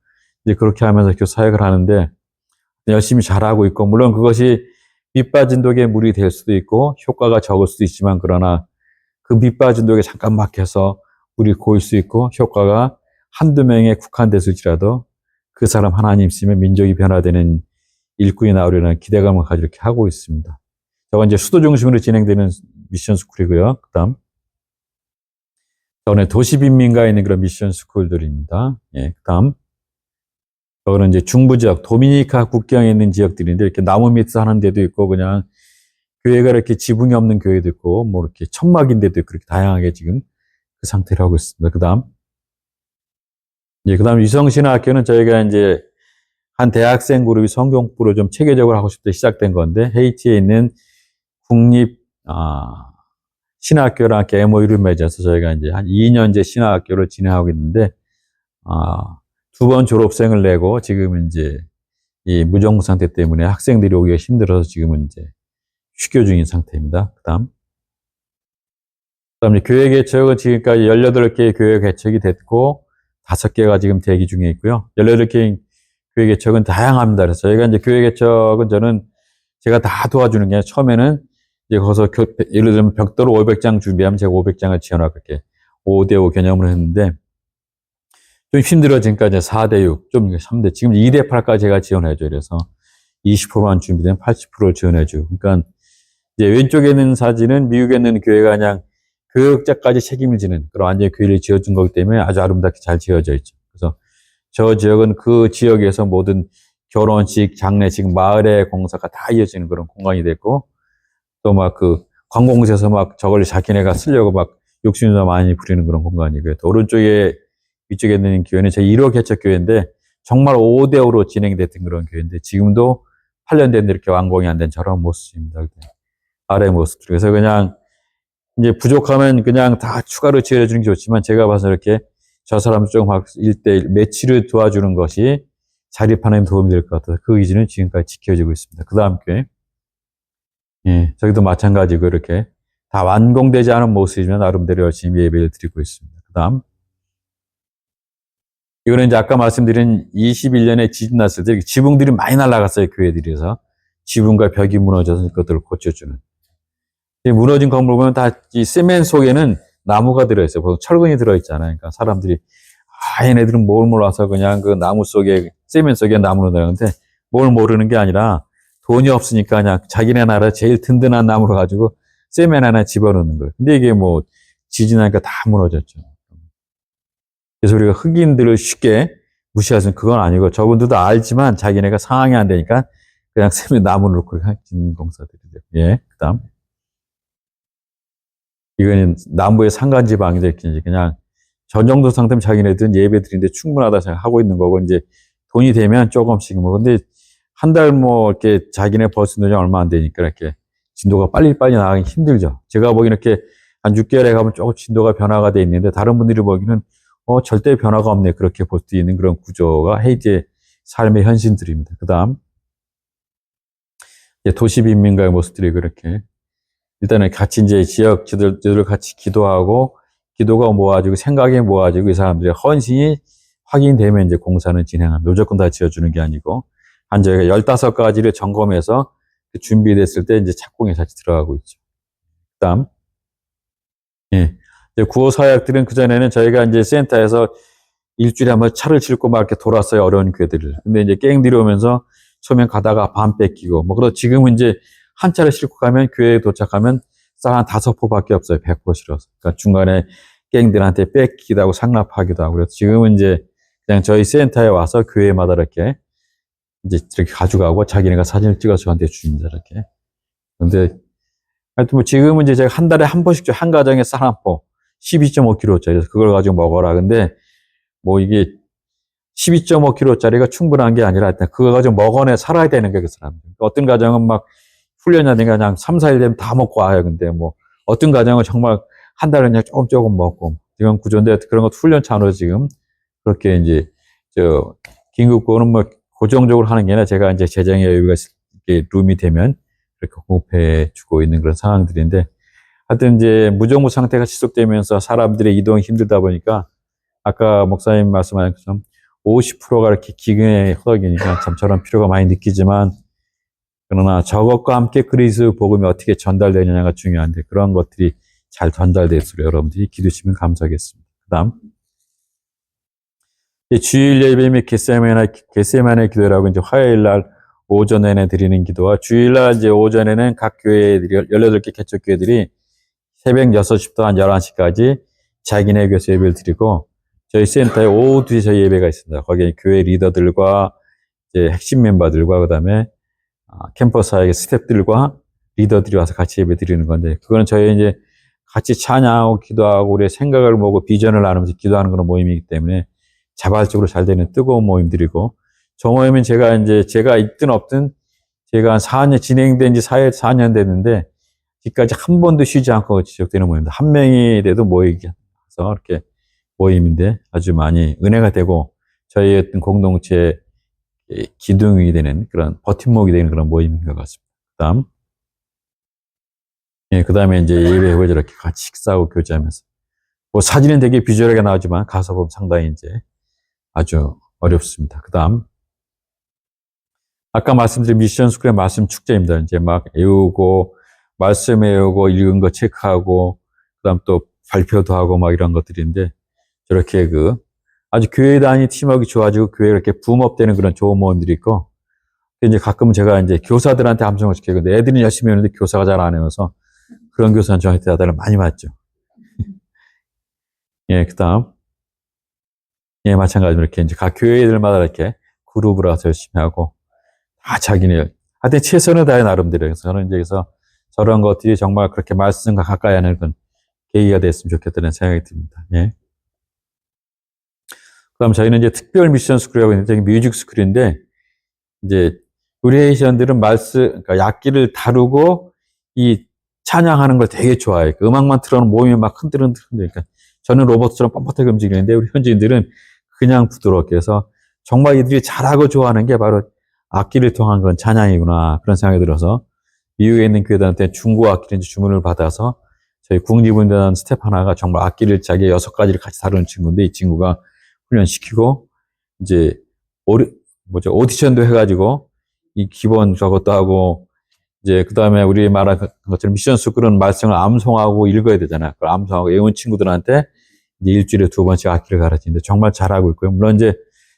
이제 그렇게 하면서 사역을 하는데 열심히 잘하고 있고 물론 그것이 밑 빠진 독에 물이 될 수도 있고 효과가 적을 수도 있지만 그러나 그 밑 빠진 독에 잠깐 막혀서 물이 고일 수 있고 효과가 한두 명에 국한됐을지라도 그 사람 하나님 있으면 민족이 변화되는 일꾼이 나오려는 기대감을 가지고 이렇게 하고 있습니다. 저건 이제 수도 중심으로 진행되는 미션 스쿨이고요. 그 다음. 저는 도시 빈민가에 있는 그런 미션 스쿨들입니다. 예, 그 다음. 저거는 이제 중부 지역, 도미니카 국경에 있는 지역들인데 이렇게 나무 밑에서 하는 데도 있고 그냥 교회가 이렇게 지붕이 없는 교회도 있고 뭐 이렇게 천막인데도 그렇게 다양하게 지금 그 상태로 하고 있습니다. 그 다음. 예, 그 다음 유성신학교는 저희가 이제 한 대학생 그룹이 성경 공부를 좀 체계적으로 하고 싶을 때 시작된 건데 헤이티에 있는 국립 신학교랑 이렇게 MOU를 맺어서 저희가 이제 한 2년제 신학교를 진행하고 있는데 2번 졸업생을 내고 지금 이제 이 무정부 상태 때문에 학생들이 오기가 힘들어서 지금은 이제 휴교 중인 상태입니다. 그다음 교회 개척은 지금까지 18개의 교회 개척이 됐고 5개가 지금 대기 중에 있고요. 18개의 교회 개척은 다양합니다. 그래서 저희가 이제 교회 개척은 저는 제가 다 도와주는 게 아니라 처음에는 이제 거기서 예를 들면 벽돌 500장 준비하면 제가 500장을 지어놔 그렇게 5대5 개념으로 했는데 좀 힘들어지니까 이제 4대6, 좀 3대, 지금 2대8까지 제가 지원해줘요. 그래서 20%만 준비되면 80%를 지원해주고. 그러니까 이제 왼쪽에 있는 사진은 미국에 있는 교회가 그냥 교역자까지 책임을 지는 그런 완전히 교회를 지어준 거기 때문에 아주 아름답게 잘 지어져 있죠. 그래서 저 지역은 그 지역에서 모든 결혼식, 장례식, 마을의 공사가 다 이어지는 그런 공간이 됐고 또 막 그 관공서에서 막 저걸 자기네가 쓰려고 막 욕심도 많이 부리는 그런 공간이고요. 또 오른쪽에 위쪽에 있는 교회는 제 1호 개척교회인데 정말 5대5로 진행됐던 그런 교회인데 지금도 8년 됐는데 이렇게 완공이 안 된 저런 모습입니다. 아래 모습. 그래서 그냥 이제 부족하면 그냥 다 추가로 지어주는 게 좋지만 제가 봐서 이렇게 저 사람 좀 1대1 매치를 도와주는 것이 자립하는 데 도움이 될 것 같아서 그 의지는 지금까지 지켜지고 있습니다. 그 다음 교회. 예, 저기도 마찬가지고 이렇게 다 완공되지 않은 모습이지만 나름대로 열심히 예배를 드리고 있습니다. 그 다음. 이거는 이제 아까 말씀드린 21년에 지진 났을 때 지붕들이 많이 날아갔어요. 교회들에서. 지붕과 벽이 무너져서 이것들을 고쳐주는. 무너진 건물 보면 다 이 세멘 속에는 나무가 들어있어요. 보통 철근이 들어있잖아요. 그러니까 사람들이 얘네들은 뭘 몰라서 그냥 그 나무 속에 세멘 속에 나무로 들어가는데 뭘 모르는 게 아니라 돈이 없으니까 그냥 자기네 나라 제일 든든한 나무로 가지고 세멘 하나 집어넣는 거예요. 근데 이게 뭐 지진하니까 다 무너졌죠. 그래서 우리가 흑인들을 쉽게 무시하서는 그건 아니고 저분들도 알지만 자기네가 상황이 안 되니까 그냥 세면 나무를 놓고 짓는 공사들이죠. 예, 그 다음. 이거는 남부의 산간지방인데 그냥 저 정도 상태면 자기네들은 예배 드리는데 충분하다 생각하고 있는 거고 이제 돈이 되면 조금씩 뭐 근데 한 달 뭐 이렇게 자기네 버스 노정 얼마 안 되니까 이렇게 진도가 빨리빨리 나가기 힘들죠. 제가 보기에는 이렇게 한 6개월에 가면 조금 진도가 변화가 돼 있는데 다른 분들이 보기에는 절대 변화가 없네 그렇게 볼 수 있는 그런 구조가 헤이티의 삶의 현실들입니다. 그 다음 도시 빈민가의 모습들이 그렇게 일단은 같이 이제 지역 지도들 같이 기도하고 기도가 모아지고 생각이 모아지고 이 사람들의 헌신이 확인되면 이제 공사는 진행합니다. 무조건 다 지어주는 게 아니고 한 저희가 15가지를 점검해서 준비됐을 때 이제 착공에 같이 들어가고 있죠. 그다음 예. 구호 사역들은 그전에는 저희가 이제 센터에서 일주일에 한번 차를 싣고 막 이렇게 돌았어요. 어려운 교회들을. 근데 이제 깽들이 오면서 처음엔 가다가 반 뺏기고 그래서 지금은 이제 한 차를 싣고 가면 교회에 도착하면 쌀 한 5포밖에 없어요. 100포 실어서. 그러니까 중간에 깽들한테 뺏기기도 하고 상납하기도 하고 그래서 지금은 이제 그냥 저희 센터에 와서 교회마다 이렇게 이제 가져가고 자기네가 사진을 찍어서 저한테 줍니다. 이렇게. 근데 하여튼 뭐 지금은 이제 제가 한 달에 한 번씩 줘. 한 가정에 쌀 한 포. 12.5kg짜리. 그래서 그걸 가지고 먹어라. 근데 뭐 이게 12.5kg짜리가 충분한 게 아니라 일단 그거 가지고 먹어내 살아야 되는 거예요, 그 사람들. 어떤 가정은 막 훈련이라든가 그냥 3, 4일 되면 다 먹고 와요. 근데 뭐 어떤 가정은 정말 한 달에 그냥 조금 먹고 이런 구조인데 그런 것도 훈련차로 지금 그렇게 이제 긴급구호는 뭐 고정적으로 하는 게 아니라 제가 이제 재정의 여유가 이렇게 룸이 되면 이렇게 공급해 주고 있는 그런 상황들인데 하여튼 이제 무정부 상태가 지속되면서 사람들의 이동이 힘들다 보니까 아까 목사님 말씀하신 것처럼 50%가 이렇게 기근에 허덕이니까 참 저런 필요가 많이 느끼지만 그러나 저것과 함께 그리스도 복음이 어떻게 전달되느냐가 중요한데 그런 것들이 잘 전달될수록 여러분들이 기도하시면 감사하겠습니다. 그 다음 주일 예배 및 겟세마네 기도라고 이제 화요일 날 오전 내내 드리는 기도와 주일 날 이제 오전에는 각 교회들이 18개 개척 교회들이 새벽 6시부터 한 11시까지 자기네 교회에서 예배를 드리고 저희 센터에 오후 2시 저희 예배가 있습니다. 거기에 교회 리더들과 이제 핵심 멤버들과 그다음에 캠퍼스 사역의 스태프들과 리더들이 와서 같이 예배 드리는 건데 그거는 저희 이제 같이 찬양하고 기도하고 우리의 생각을 모으고 비전을 나누면서 기도하는 그런 모임이기 때문에 자발적으로 잘 되는 뜨거운 모임들이고 저 모임은 제가 있든 없든 제가 한 4년 진행된 지 4년 됐는데 지금까지 한 번도 쉬지 않고 지속되는 모임입니다. 한 명이 돼도 모이게 해서 이렇게 모임인데 아주 많이 은혜가 되고 저희 어떤 공동체의 기둥이 되는 그런 버팀목이 되는 그런 모임인 것 같습니다. 그 다음에 이제 예배 후에 이렇게 같이 식사하고 교제하면서 뭐 사진은 되게 비주얼하게 나오지만 가서 보면 상당히 이제 아주 어렵습니다. 그 다음 아까 말씀드린 미션 스쿨의 말씀 축제입니다. 이제 막 외우고 말씀 외우고 읽은 거 체크하고 그다음 또 발표도 하고 막 이런 것들인데 저렇게 아주 교회 단위 팀워크 좋아지고 교회가 이렇게 붐업되는 그런 좋은 모임들이 있고 이제 가끔 제가 이제 교사들한테 함성을 시키고 근데 애들이 열심히 하는데 교사가 잘 안 해서 그런 교사는 저한테 아달을 많이 맞죠. 예, 그다음 예, 마찬가지로 이렇게 이제 각 교회들마다 이렇게 그룹으로 와서 열심히 하고 다 자기네 하여튼 최선을 다해 나름대로 해서 저는 이제 그래서 저런 것들이 정말 그렇게 말씀과 가까이 하는 그런 계기가 됐으면 좋겠다는 생각이 듭니다. 예. 그다음 저희는 이제 특별 미션 스쿨이라고 있는데 뮤직 스쿨인데 이제 우리 헤이시안들은 그러니까 악기를 다루고 이 찬양하는 걸 되게 좋아해요. 그 음악만 틀어놓으면 몸이 막 흔들흔들니까 저는 로봇처럼 뻣뻣하게 움직이는데 우리 현지인들은 그냥 부드럽게 해서 정말 이들이 잘하고 좋아하는 게 바로 악기를 통한 그런 찬양이구나 그런 생각이 들어서 미국에 있는 교회들한테 중고 악기를 주문을 받아서 저희 국립운전 스텝 하나가 정말 악기를 자기 6가지를 같이 다루는 친구인데 이 친구가 훈련시키고 이제 오디션도 해가지고 이 기본 저것도 하고 이제 그 다음에 우리 말한 것처럼 미션 스쿨은 말씀을 암송하고 읽어야 되잖아요. 그걸 암송하고 외운 친구들한테 이제 일주일에 2번씩 악기를 가르치는데 정말 잘하고 있고요. 물론 이제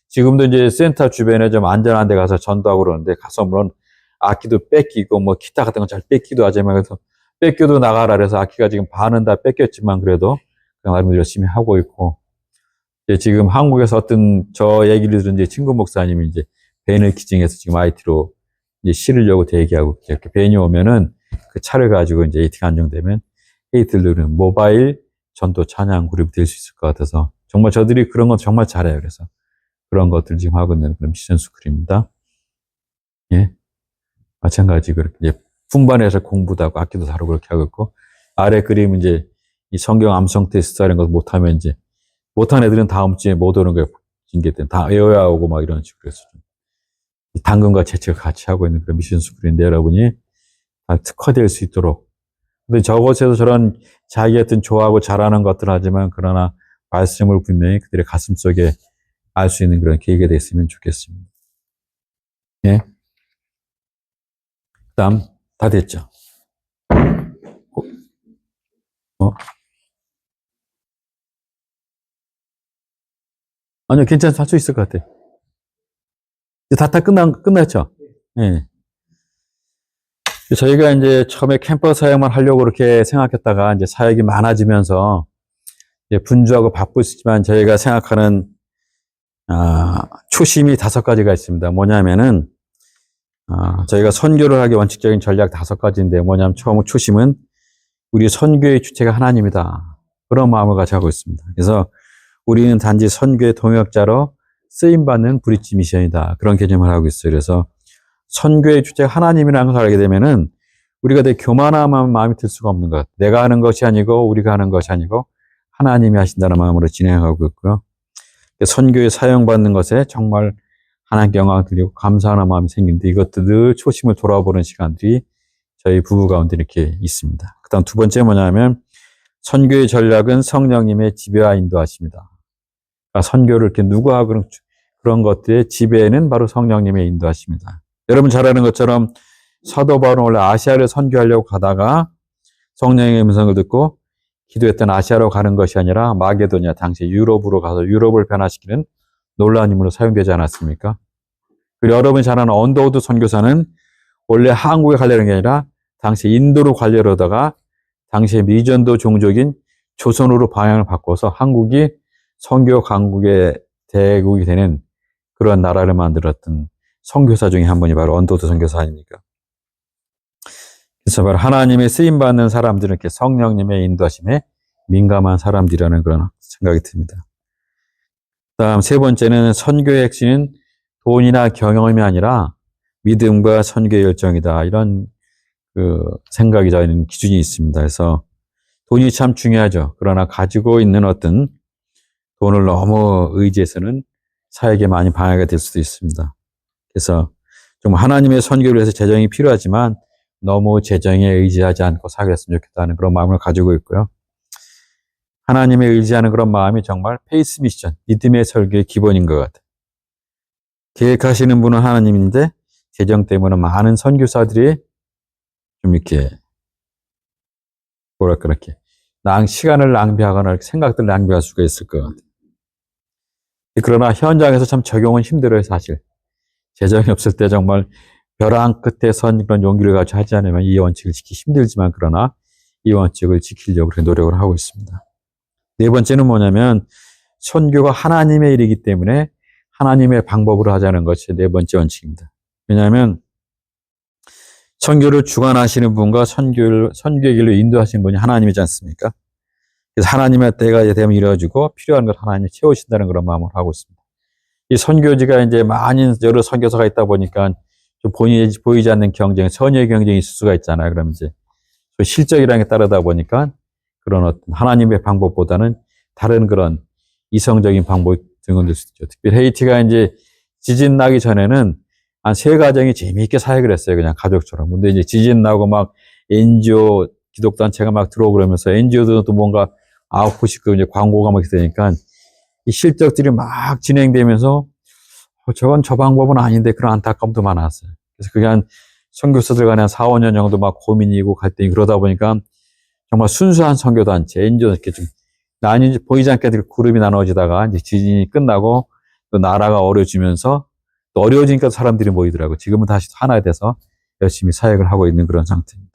지금도 이제 센터 주변에 좀 안전한 데 가서 전도하고 그러는데 가서 물론 악기도 뺏기고 뭐 기타 같은 건 잘 뺏기도 하지만 그래서 뺏겨도 나가라 그래서 아키가 지금 반은 다 뺏겼지만 그래도 그 나름대로 열심히 하고 있고, 이제 지금 한국에서 어떤 저 얘기를 들은 이제 친구 목사님이 이제 벤을 기증해서 지금 IT로 이제 실으려고 대기하고 이렇게 벤이 오면은 그 차를 가지고 이제 AT가 안정되면 AT들은 모바일 전도 찬양 그룹이 될 수 있을 것 같아서 정말 저들이 그런 건 정말 잘해요. 그래서 그런 것들 지금 하고 있는 그런 미션 스쿨입니다. 예. 마찬가지 그렇게 이제 품반에서 공부도 하고 악기도 다루고 그렇게 하고 있고, 아래 그림 이제 이 성경 암송 테스트 이런 거 못하면 이제 못한 애들은 다음 주에 못 오는 거예요. 징계 때문에 다 외워야 오고 막 이런 식으로 해서 당근과 채찍을 같이 하고 있는 그런 미션 스쿨인데 여러분이 다 특화될 수 있도록. 근데 저곳에서 저런 자기 같은 좋아하고 잘하는 것들 하지만 그러나 말씀을 분명히 그들의 가슴 속에 알 수 있는 그런 계기가 됐으면 좋겠습니다. 예. 다음 다 됐죠? 아니요, 괜찮아. 할 수 있을 것 같아. 다 끝났죠? 예. 저희가 이제 처음에 캠퍼스 사역만 하려고 그렇게 생각했다가 이제 사역이 많아지면서 이제 분주하고 바쁘시지만 저희가 생각하는, 초심이 5가지가 있습니다. 뭐냐면은, 저희가 선교를 하기 원칙적인 전략 5가지인데 뭐냐면 처음 초심은 우리 선교의 주체가 하나님이다. 그런 마음을 가지고 있습니다. 그래서 우리는 단지 선교의 동역자로 쓰임받는 브릿지 미션이다. 그런 개념을 하고 있어요. 그래서 선교의 주체가 하나님이라는 것을 알게 되면은 우리가 되게 교만한 마음이 들 수가 없는 것 같아요. 내가 하는 것이 아니고 우리가 하는 것이 아니고 하나님이 하신다는 마음으로 진행하고 있고요. 선교에 사용받는 것에 정말 하나님께 영광을 드리고 감사하는 마음이 생기는데 이것도 늘 초심을 돌아보는 시간들이 저희 부부 가운데 이렇게 있습니다. 그 다음 2번째 뭐냐면 선교의 전략은 성령님의 지배와 인도하십니다. 그러니까 선교를 이렇게 누구와 그런 것들의 지배는 바로 성령님의 인도하십니다. 여러분 잘 아는 것처럼 사도 바울은 원래 아시아를 선교하려고 가다가 성령의 음성을 듣고 기도했던 아시아로 가는 것이 아니라 마게도냐 당시 유럽으로 가서 유럽을 변화시키는 놀라운 인물로 사용되지 않았습니까? 그리고 여러분이 잘 아는 언더우드 선교사는 원래 한국에 가려는 게 아니라 당시 인도로 가려다가 당시의 미전도 종족인 조선으로 방향을 바꿔서 한국이 선교 강국의 대국이 되는 그런 나라를 만들었던 선교사 중에 한 분이 바로 언더우드 선교사 아닙니까? 그래서 바로 하나님의 쓰임받는 사람들은 이렇게 성령님의 인도하심에 민감한 사람들이라는 그런 생각이 듭니다. 다음 3번째는 선교의 핵심은 돈이나 경험이 아니라 믿음과 선교의 열정이다. 이런 생각이 저희는 기준이 있습니다. 그래서 돈이 참 중요하죠. 그러나 가지고 있는 어떤 돈을 너무 의지해서는 사역에 많이 방해가 될 수도 있습니다. 그래서 좀 하나님의 선교를 위해서 재정이 필요하지만 너무 재정에 의지하지 않고 살았으면 좋겠다는 그런 마음을 가지고 있고요. 하나님에 의지하는 그런 마음이 정말 페이스 미션, 믿음의 설교의 기본인 것 같아요. 계획하시는 분은 하나님인데 재정 때문에 많은 선교사들이 좀 이렇게 그렇게 시간을 낭비하거나 생각들을 낭비할 수가 있을 것 같아요. 그러나 현장에서 참 적용은 힘들어요, 사실. 재정이 없을 때 정말 벼랑 끝에 선 그런 용기를 가지고 하지 않으면 이 원칙을 지키기 힘들지만 그러나 이 원칙을 지키려고 노력을 하고 있습니다. 4번째는 뭐냐면 선교가 하나님의 일이기 때문에 하나님의 방법으로 하자는 것이 4번째 원칙입니다. 왜냐하면 선교를 주관하시는 분과 선교의 길로 인도하시는 분이 하나님이지 않습니까? 그래서 하나님의 때가 되면 이루어지고 필요한 걸 하나님이 채우신다는 그런 마음으로 하고 있습니다. 이 선교지가 이제 많은 여러 선교사가 있다 보니까 좀 보이지 않는 경쟁, 선의의 경쟁이 있을 수가 있잖아요. 그럼 이제 실적이라는 게 따르다 보니까 그런 어떤 하나님의 방법보다는 다른 그런 이성적인 방법이 등원될 수 있죠. 특히 헤이티가 이제 지진 나기 전에는 한 3가정이 재미있게 사역을 했어요. 그냥 가족처럼. 근데 이제 지진 나고 막 NGO 기독단체가 막 들어오고 그러면서 NGO도 뭔가 아웃풋이 이제 광고가 막 되니까 이 실적들이 막 진행되면서 저건 저 방법은 아닌데 그런 안타까움도 많았어요. 그래서 그게 한 선교사들 간에 한 4, 5년 정도 막 고민이고 갈등이 그러다 보니까 정말 순수한 선교단체, NGO 이렇게 좀 보이지 않게 그룹이 나눠지다가 이제 지진이 끝나고 또 나라가 어려워지면서 또 어려워지니까 사람들이 모이더라고요. 지금은 다시 하나 돼서 열심히 사역을 하고 있는 그런 상태입니다.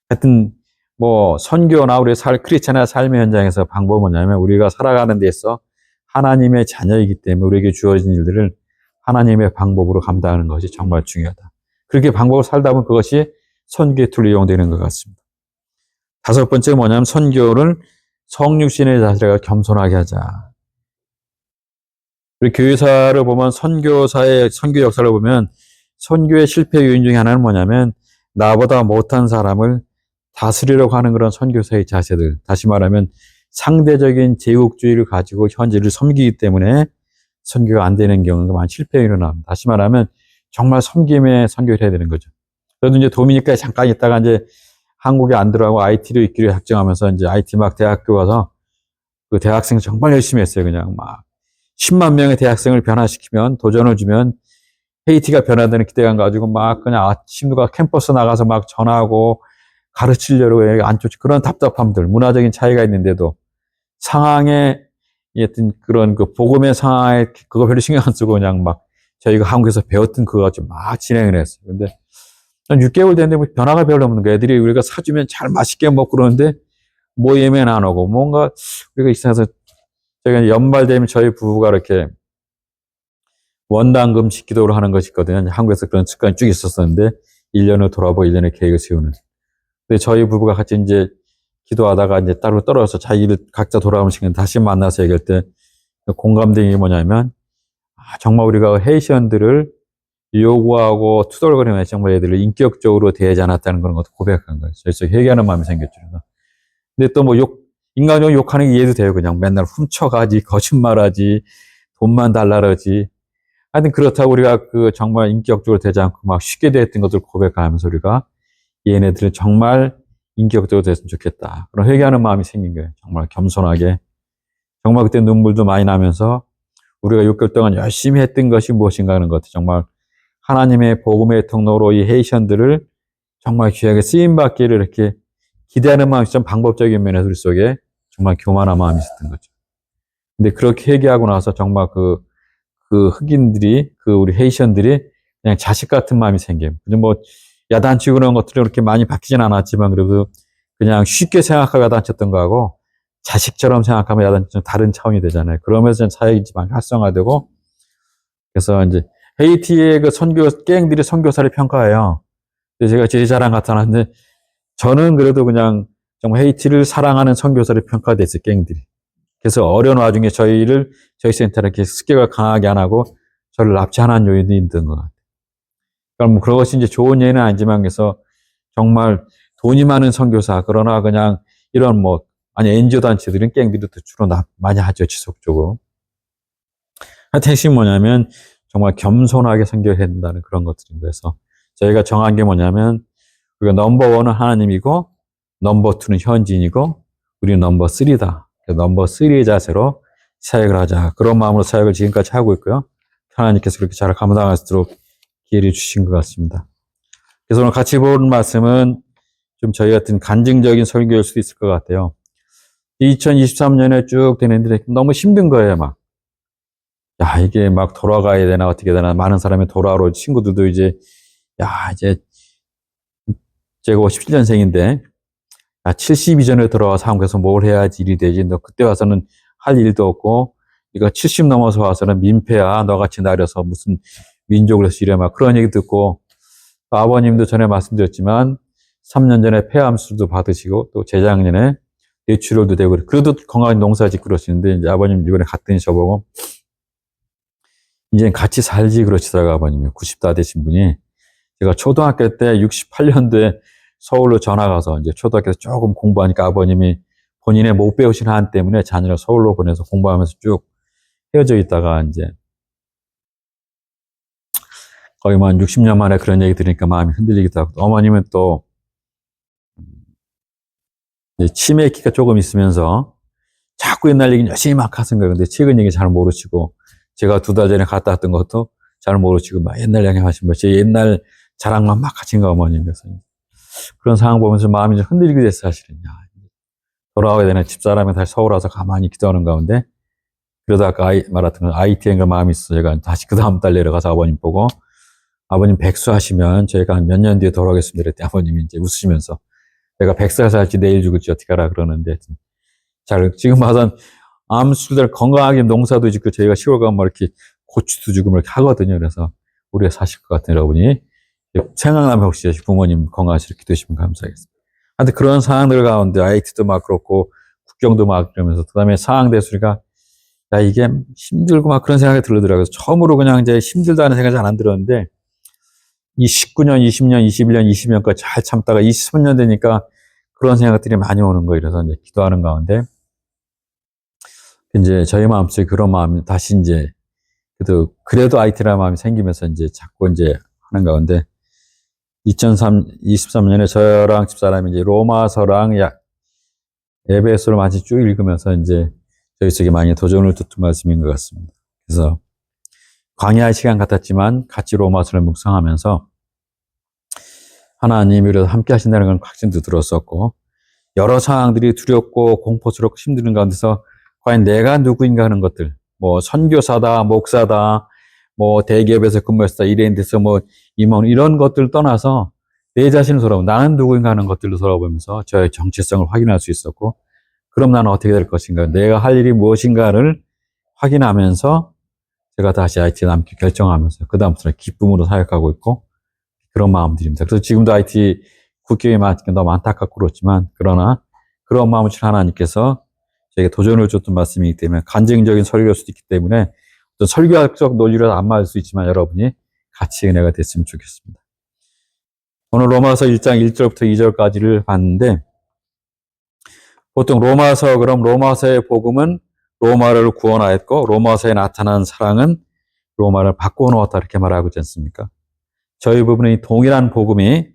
하여튼 뭐 선교나 우리 크리스찬의 삶의 현장에서 방법은 뭐냐면 우리가 살아가는 데 있어 하나님의 자녀이기 때문에 우리에게 주어진 일들을 하나님의 방법으로 감당하는 것이 정말 중요하다. 그렇게 방법을 살다 보면 그것이 선교의 툴로 이용되는 것 같습니다. 다섯 번째 뭐냐면 선교를 성육신의 자세가 겸손하게 하자. 우리 교회사를 보면 선교사의 선교 역사를 보면 선교의 실패 요인 중에 하나는 뭐냐면 나보다 못한 사람을 다스리려고 하는 그런 선교사의 자세들. 다시 말하면 상대적인 제국주의를 가지고 현재를 섬기기 때문에 선교가 안 되는 경우가 많이 실패 요인으로 나옵니다. 다시 말하면 정말 섬김의 선교를 해야 되는 거죠. 저도 이제 도미니카에 잠깐 있다가 이제 한국에 안 들어가고 IT로 있기로 작정하면서 이제 IT 막 대학교 가서 그 대학생 정말 열심히 했어요. 그냥 막 10만 명의 대학생을 변화시키면 도전을 주면 헤이티가 변화되는 기대감 가지고 막 그냥 아침누가 캠퍼스 나가서 막 전하고 가르치려고 안 좋지. 그런 답답함들, 문화적인 차이가 있는데도 상황에 어떤 그런 그 복음의 상황에 그거 별로 신경 안 쓰고 그냥 막 저희가 한국에서 배웠던 그거 가지고 막 진행을 했어요. 근데 한 6개월 됐는데 뭐 변화가 별로 없는 거예요. 애들이 우리가 사주면 잘 맛있게 먹고 그러는데 모임에는 안 오고 뭔가 우리가 있어서 저희가 연말 되면 저희 부부가 이렇게 원당금식 기도를 하는 것이 있거든요. 한국에서 그런 습관이 쭉 있었었는데 1년을 돌아보고 1년의 계획을 세우는. 근데 저희 부부가 같이 이제 기도하다가 이제 따로 떨어져서 자기를 각자 돌아오는 시간 다시 만나서 얘기할 때 공감된 게 뭐냐면 정말 우리가 헤이시언들을 요구하고 투덜거리면 정말 애들을 인격적으로 대하지 않았다는 그런 것도 고백한 거예요. 그래서 회개하는 마음이 생겼죠. 근데 또 뭐 인간적으로 욕하는 게 이해도 돼요. 그냥 맨날 훔쳐가지, 거짓말하지, 돈만 달라러지. 하여튼 그렇다고 우리가 그 정말 인격적으로 되지 않고 막 쉽게 대했던 것들 고백하면서 우리가 얘네들은 정말 인격적으로 됐으면 좋겠다. 그런 회개하는 마음이 생긴 거예요. 정말 겸손하게. 정말 그때 눈물도 많이 나면서 우리가 6개월 동안 열심히 했던 것이 무엇인가 하는 것. 정말 하나님의 복음의 통로로 이 헤이션들을 정말 귀하게 쓰임받기를 이렇게 기대하는 마음이 좀 방법적인 면에서 우리 속에 정말 교만한 마음이 있었던 거죠. 근데 그렇게 회개하고 나서 정말 그 흑인들이, 우리 헤이션들이 그냥 자식 같은 마음이 생겨요. 뭐, 야단치고 그런 것들이 그렇게 많이 바뀌진 않았지만 그래도 그냥 쉽게 생각하고 야단쳤던 거하고 자식처럼 생각하면 야단치는 다른 차원이 되잖아요. 그러면서 사역이 많이 활성화되고 그래서 이제 헤이티의 그 깽들이 선교사를 평가해요. 제가 제 자랑 같아놨는데 저는 그래도 그냥 정말 헤이티를 사랑하는 선교사를 평가됐어요, 깽들이. 그래서 어려운 와중에 저희 센터를 이렇게 습격을 강하게 안 하고 저를 납치하는 요인도 있던 것 같아요. 그럼 뭐 그것이 이제 좋은 예는 아니지만 그래서 정말 돈이 많은 선교사, 그러나 그냥 이런 뭐, NGO 단체들은 깽들이 주로 많이 하죠, 지속적으로. 하여튼 핵심이 뭐냐면 정말 겸손하게 선교해야 된다는 그런 것들인 거여서 저희가 정한 게 뭐냐면 우리가 넘버 1은 하나님이고 넘버 2는 현지인이고 우리는 넘버 3다. 넘버 3의 자세로 사역을 하자. 그런 마음으로 사역을 지금까지 하고 있고요. 하나님께서 그렇게 잘 감당할 수 있도록 기회를 주신 것 같습니다. 그래서 오늘 같이 본 말씀은 좀 저희 같은 간증적인 설교일 수도 있을 것 같아요. 2023년에 쭉 되는데 너무 힘든 거예요, 막. 야, 이게 막 돌아가야 되나, 어떻게 되나. 많은 사람이 돌아오고, 친구들도 이제, 이제, 제가 57년생인데, 70 이전에 돌아와서 한국에서 뭘 해야지 일이 되지. 너 그때 와서는 할 일도 없고, 이거 70 넘어서 와서는 민폐야. 너같이 나려서 무슨 민족을 해서 이래 막 그런 얘기 듣고, 아버님도 전에 말씀드렸지만, 3년 전에 폐암 수술도 받으시고, 또 재작년에 뇌출혈도 되고, 그래도 건강한 농사 짓고 그러시는데, 이제 아버님 이번에 갔더니 저보고, 이제 같이 살지 그러시더라고요, 아버님이. 90다 되신 분이. 제가 초등학교 때 68년도에 서울로 전화 가서 이제 초등학교에서 조금 공부하니까 아버님이 본인의 못 배우신 한 때문에 자녀를 서울로 보내서 공부하면서 쭉 헤어져 있다가 이제 거의 뭐 한 60년 만에 그런 얘기 들으니까 마음이 흔들리기도 하고, 어머님은 또 치매기가 조금 있으면서 자꾸 옛날 얘기는 열심히 막 하신 거예요. 근데 최근 얘기 잘 모르시고, 제가 2달 전에 갔다 왔던 것도 잘 모르시고, 막 옛날 얘기 하신 거, 제 옛날 자랑만 막 하신 거, 어머님께서. 그런 상황 보면서 마음이 좀 흔들리게 됐어요, 사실은. 돌아와야 되나, 집사람이 다시 서울 와서 가만히 기도하는 가운데, 그러다 아까 말했던 IT에 마음이 있어서 제가 다시 그 다음 달 내려가서 아버님 보고, 아버님 백수하시면 저희가 한 몇 년 뒤에 돌아오겠습니다. 그랬더니 아버님이 이제 웃으시면서, 내가 100살 살지 내일 죽을지 어떻게 알아 그러는데 잘 지금 봐선 암수들 건강하게 농사도 짓고 저희가 시골 가면 뭐 이렇게 고추도 주고 뭐 이렇게 하거든요. 그래서 우리가 사실 것 같은 여러분이 생각나면 혹시 부모님 건강하시게 되시면 감사하겠습니다. 하여튼 그런 상황들 가운데 IT도 막 그렇고 국경도 막 그러면서 그다음에 상황 대수리가 야 이게 힘들고 막 그런 생각이 들더라고요. 처음으로 그냥 이제 힘들다는 생각이 잘 안 들었는데 이 19년, 20년, 21년, 20년까지 잘 참다가 23년 되니까 그런 생각들이 많이 오는 거예요. 그래서 이제 기도하는 가운데 이제 저희 마음속에 그런 마음이 다시 이제 그래도 IT라는 마음이 생기면서 이제 자꾸 이제 하는 가운데 2023년에 저랑 집사람이 이제 로마서랑 에베소를 많이 쭉 읽으면서 이제 저희 속에 많이 도전을 줬던 말씀인 것 같습니다. 그래서 광야의 시간 같았지만 같이 로마서를 묵상하면서 하나님이라도 함께 하신다는 건 확신도 들었었고 여러 상황들이 두렵고 공포스럽고 힘든 가운데서 과연 내가 누구인가 하는 것들 뭐 선교사다, 목사다, 뭐 대기업에서 근무했다, 일해인데서 뭐 임원 이런 것들 떠나서 내 자신을 돌아보고 나는 누구인가 하는 것들도 돌아보면서 저의 정체성을 확인할 수 있었고 그럼 나는 어떻게 될 것인가 내가 할 일이 무엇인가를 확인하면서 제가 다시 IT 남기 결정하면서 그 다음부터 기쁨으로 사역하고 있고 그런 마음들입니다. 그래서 지금도 IT 국경이 너무 안타깝고 그렇지만 그러나 그런 마음을 주신 하나님께서 저에게 도전을 줬던 말씀이기 때문에 간증적인 설교일 수도 있기 때문에 어떤 설교학적 논리로 안 맞을 수 있지만 여러분이 같이 은혜가 됐으면 좋겠습니다. 오늘 로마서 1장 1절부터 2절까지를 봤는데 보통 그럼 로마서의 복음은 로마를 구원하였고 로마서에 나타난 사랑은 로마를 바꾸어 놓았다 이렇게 말하고 있지 않습니까? 저희 부분은 동일한 복음이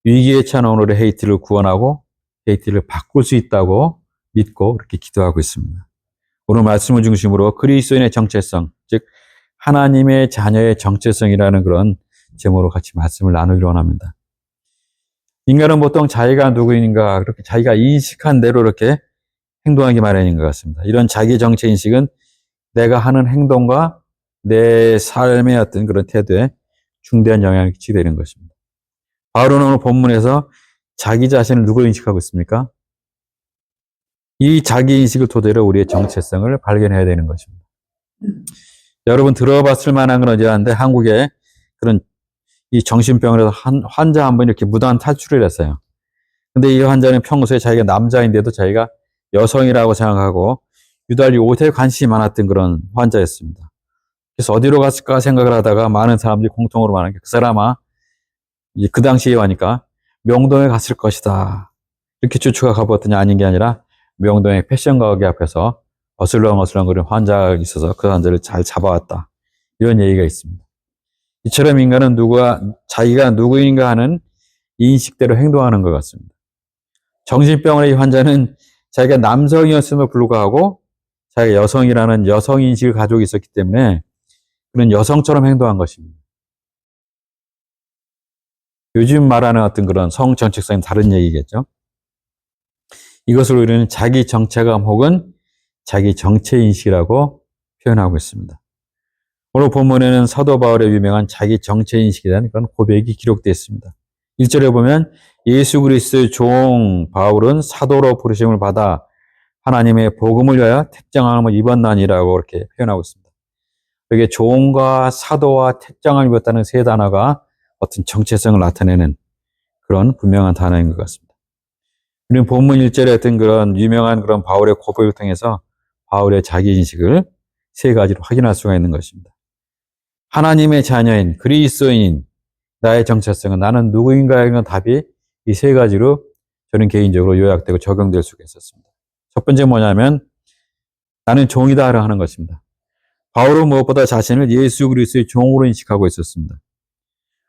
위기에 처한 오늘의 헤이티를 구원하고 헤이티를 바꿀 수 있다고 믿고 이렇게 기도하고 있습니다. 오늘 말씀을 중심으로 그리스도인의 정체성, 즉 하나님의 자녀의 정체성이라는 그런 제목으로 같이 말씀을 나누기로 원합니다. 인간은 보통 자기가 누구인가 그렇게 자기가 인식한 대로 이렇게 행동하기 마련인 것 같습니다. 이런 자기 정체 인식은 내가 하는 행동과 내 삶의 어떤 그런 태도에 중대한 영향을 끼치게 되는 것입니다. 바울은 오늘 본문에서 자기 자신을 누구로 인식하고 있습니까? 이 자기 인식을 토대로 우리의 정체성을 발견해야 되는 것입니다. 여러분 들어봤을 만한 건 어디한데 한국에 그런 이 정신병으로 환자 한 번 이렇게 무단 탈출을 했어요. 근데 이 환자는 평소에 자기가 남자인데도 자기가 여성이라고 생각하고 유달리 옷에 관심이 많았던 그런 환자였습니다. 그래서 어디로 갔을까 생각을 하다가 많은 사람들이 공통으로 말하는 게 그 사람아 이제 그 당시에 와니까 명동에 갔을 것이다. 이렇게 추측가 가봤더니 아닌 게 아니라 명동의 패션 가게 앞에서 어슬렁어슬렁거리는 환자가 있어서 그 환자를 잘 잡아왔다. 이런 얘기가 있습니다. 이처럼 인간은 자기가 누구인가 하는 인식대로 행동하는 것 같습니다. 정신병원의 이 환자는 자기가 남성이었음을 불구하고 자기가 여성이라는 여성인식을 가지고 있었기 때문에 그런 여성처럼 행동한 것입니다. 요즘 말하는 어떤 그런 성정체성은 다른 얘기겠죠. 이것을 우리는 자기 정체감 혹은 자기 정체인식이라고 표현하고 있습니다. 오늘 본문에는 사도 바울의 유명한 자기 정체인식에 대한 그런 고백이 기록되어 있습니다. 1절에 보면 예수 그리스도의 종 바울은 사도로 부르심을 받아 하나님의 복음을 위하여 택정함을 입었나니라고 이렇게 표현하고 있습니다. 여기에 종과 사도와 택정함을 입었다는 세 단어가 어떤 정체성을 나타내는 그런 분명한 단어인 것 같습니다. 우리는 본문 1절에 어떤 그런 유명한 그런 바울의 고백을 통해서 바울의 자기인식을 세 가지로 확인할 수가 있는 것입니다. 하나님의 자녀인 그리스도인 나의 정체성은 나는 누구인가에 대한 답이 이 세 가지로 저는 개인적으로 요약되고 적용될 수가 있었습니다. 첫 번째 뭐냐면 나는 종이다 하는 것입니다. 바울은 무엇보다 자신을 예수 그리스도의 종으로 인식하고 있었습니다.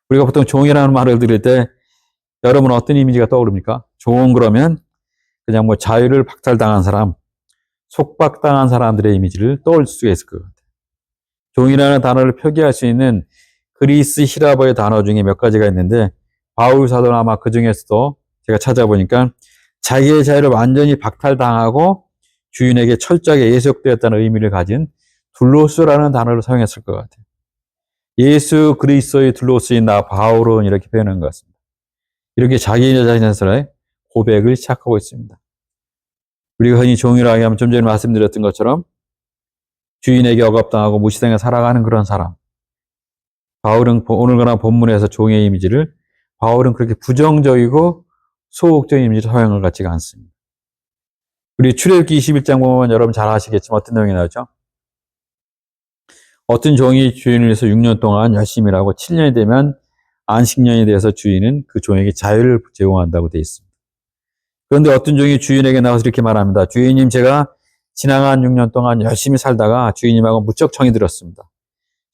우리가 보통 종이라는 말을 들을 때 여러분은 어떤 이미지가 떠오릅니까? 종 그러면 그냥 뭐 자유를 박탈당한 사람, 속박당한 사람들의 이미지를 떠올릴 수가 있을 것 같아요. 종이라는 단어를 표기할 수 있는 그리스 히라버의 단어 중에 몇 가지가 있는데 바울 사도는 아마 그 중에서도 제가 찾아보니까 자기의 자유를 완전히 박탈당하고 주인에게 철저하게 예속되었다는 의미를 가진 둘로스라는 단어를 사용했을 것 같아요. 예수 그리스도의 둘로스인 나 바울은 이렇게 표현한 것 같습니다. 이렇게 자기 자신을 고백을 시작하고 있습니다. 우리가 흔히 종이라고 하면 좀 전에 말씀드렸던 것처럼 주인에게 억압당하고 무시당해 살아가는 그런 사람. 바울은 오늘날 본문에서 종의 이미지를 바울은 그렇게 부정적이고 소극적인 이미지를 사용한 것 같지가 않습니다. 우리 출애굽기 21장 보면 여러분 잘 아시겠지만 어떤 내용이 나오죠? 어떤 종이 주인을 위해서 6년 동안 열심히 일하고 7년이 되면 안식년이 돼서 주인은 그 종에게 자유를 제공한다고 되어 있습니다. 그런데 어떤 종이 주인에게 나와서 이렇게 말합니다. 주인님, 제가 지나간 6년 동안 열심히 살다가 주인님하고 무척 정이 들었습니다.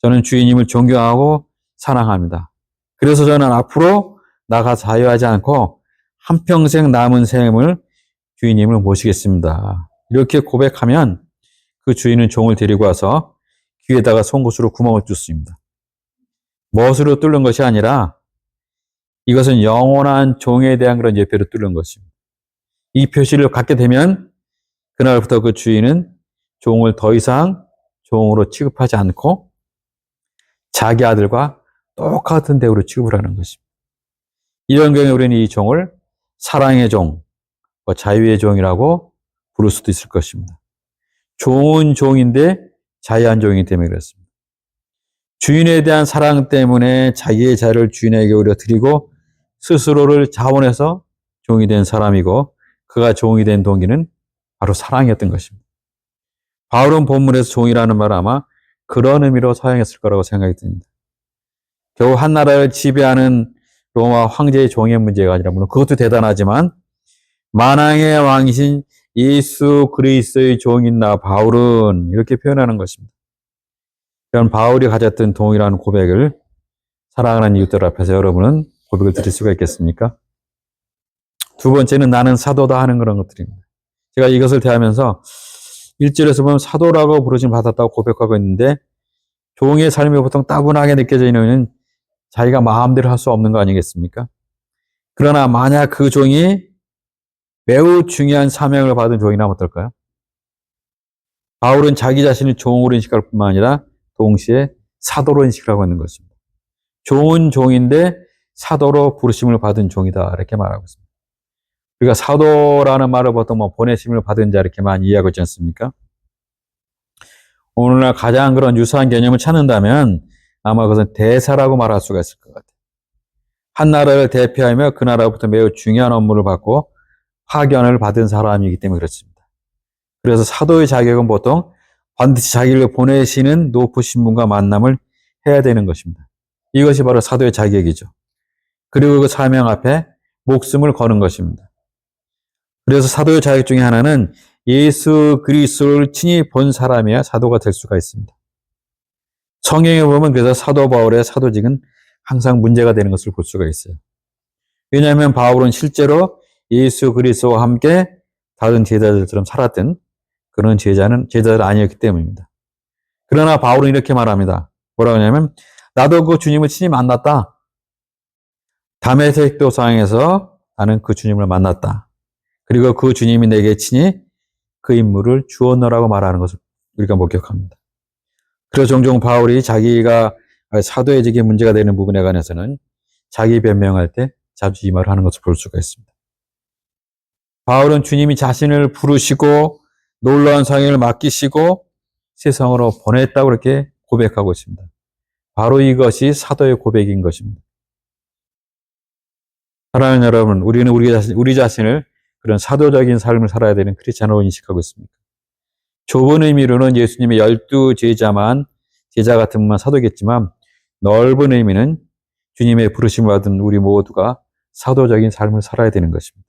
저는 주인님을 존경하고 사랑합니다. 그래서 저는 앞으로 나가 자유하지 않고 한평생 남은 생을 주인님을 모시겠습니다. 이렇게 고백하면 그 주인은 종을 데리고 와서 귀에다가 송곳으로 구멍을 뚫습니다. 멋으로 뚫는 것이 아니라 이것은 영원한 종에 대한 그런 예표로 뚫는 것입니다. 이 표시를 갖게 되면 그날부터 그 주인은 종을 더 이상 종으로 취급하지 않고 자기 아들과 똑같은 대우로 취급을 하는 것입니다. 이런 경우에 우리는 이 종을 사랑의 종, 자유의 종이라고 부를 수도 있을 것입니다. 좋은 종인데 자유한 종이기 때문에 그렇습니다. 주인에 대한 사랑 때문에 자기의 자유를 주인에게 오히려 드리고 스스로를 자원해서 종이 된 사람이고 그가 종이 된 동기는 바로 사랑이었던 것입니다. 바울은 본문에서 종이라는 말을 아마 그런 의미로 사용했을 거라고 생각이 듭니다. 겨우 한 나라를 지배하는 로마 황제의 종의 문제가 아니라 물론 그것도 대단하지만 만왕의 왕이신 예수 그리스도의 종인 나 바울은 이렇게 표현하는 것입니다. 그런 바울이 가졌던 동이라는 고백을 사랑하는 이웃들 앞에서 여러분은 고백을 드릴 수가 있겠습니까? 두 번째는 나는 사도다 하는 그런 것들입니다. 제가 이것을 대하면서 1절에서 보면 사도라고 부르심 받았다고 고백하고 있는데 종의 삶이 보통 따분하게 느껴지는 이유는 자기가 마음대로 할 수 없는 거 아니겠습니까? 그러나 만약 그 종이 매우 중요한 사명을 받은 종이라면 어떨까요? 바울은 자기 자신을 종으로 인식할 뿐만 아니라 동시에 사도로 인식하고 있는 것입니다. 좋은 종인데 사도로 부르심을 받은 종이다 이렇게 말하고 있습니다. 우리가 사도라는 말을 보통 보내심을 받은 자 이렇게 많이 이해하고 있지 않습니까? 오늘날 가장 그런 유사한 개념을 찾는다면 아마 그것은 대사라고 말할 수가 있을 것 같아요. 한 나라를 대표하며 그 나라로부터 매우 중요한 업무를 받고 파견을 받은 사람이기 때문에 그렇습니다. 그래서 사도의 자격은 보통 반드시 자기를 보내시는 높으신 분과 만남을 해야 되는 것입니다. 이것이 바로 사도의 자격이죠. 그리고 그 사명 앞에 목숨을 거는 것입니다. 그래서 사도의 자격 중에 하나는 예수 그리스도를 친히 본 사람이야 사도가 될 수가 있습니다. 성경에 보면 그래서 사도 바울의 사도직은 항상 문제가 되는 것을 볼 수가 있어요. 왜냐하면 바울은 실제로 예수 그리스도와 함께 다른 제자들처럼 살았던 그런 제자들 아니었기 때문입니다. 그러나 바울은 이렇게 말합니다. 뭐라고 하냐면 나도 그 주님을 친히 만났다. 다메섹 도상에서 나는 그 주님을 만났다. 그리고 그 주님이 내게 친히 그 인물을 주었노라고 말하는 것을 우리가 목격합니다. 그래서 종종 바울이 자기가 사도의 직에 문제가 되는 부분에 관해서는 자기 변명할 때 자주 이 말을 하는 것을 볼 수가 있습니다. 바울은 주님이 자신을 부르시고 놀라운 사명을 맡기시고 세상으로 보냈다고 그렇게 고백하고 있습니다. 바로 이것이 사도의 고백인 것입니다. 사랑하는 여러분, 우리는 우리 자신을 그런 사도적인 삶을 살아야 되는 크리스찬으로 인식하고 있습니다. 좁은 의미로는 예수님의 12제자만 제자 같은 분만 사도겠지만 넓은 의미는 주님의 부르심을 받은 우리 모두가 사도적인 삶을 살아야 되는 것입니다.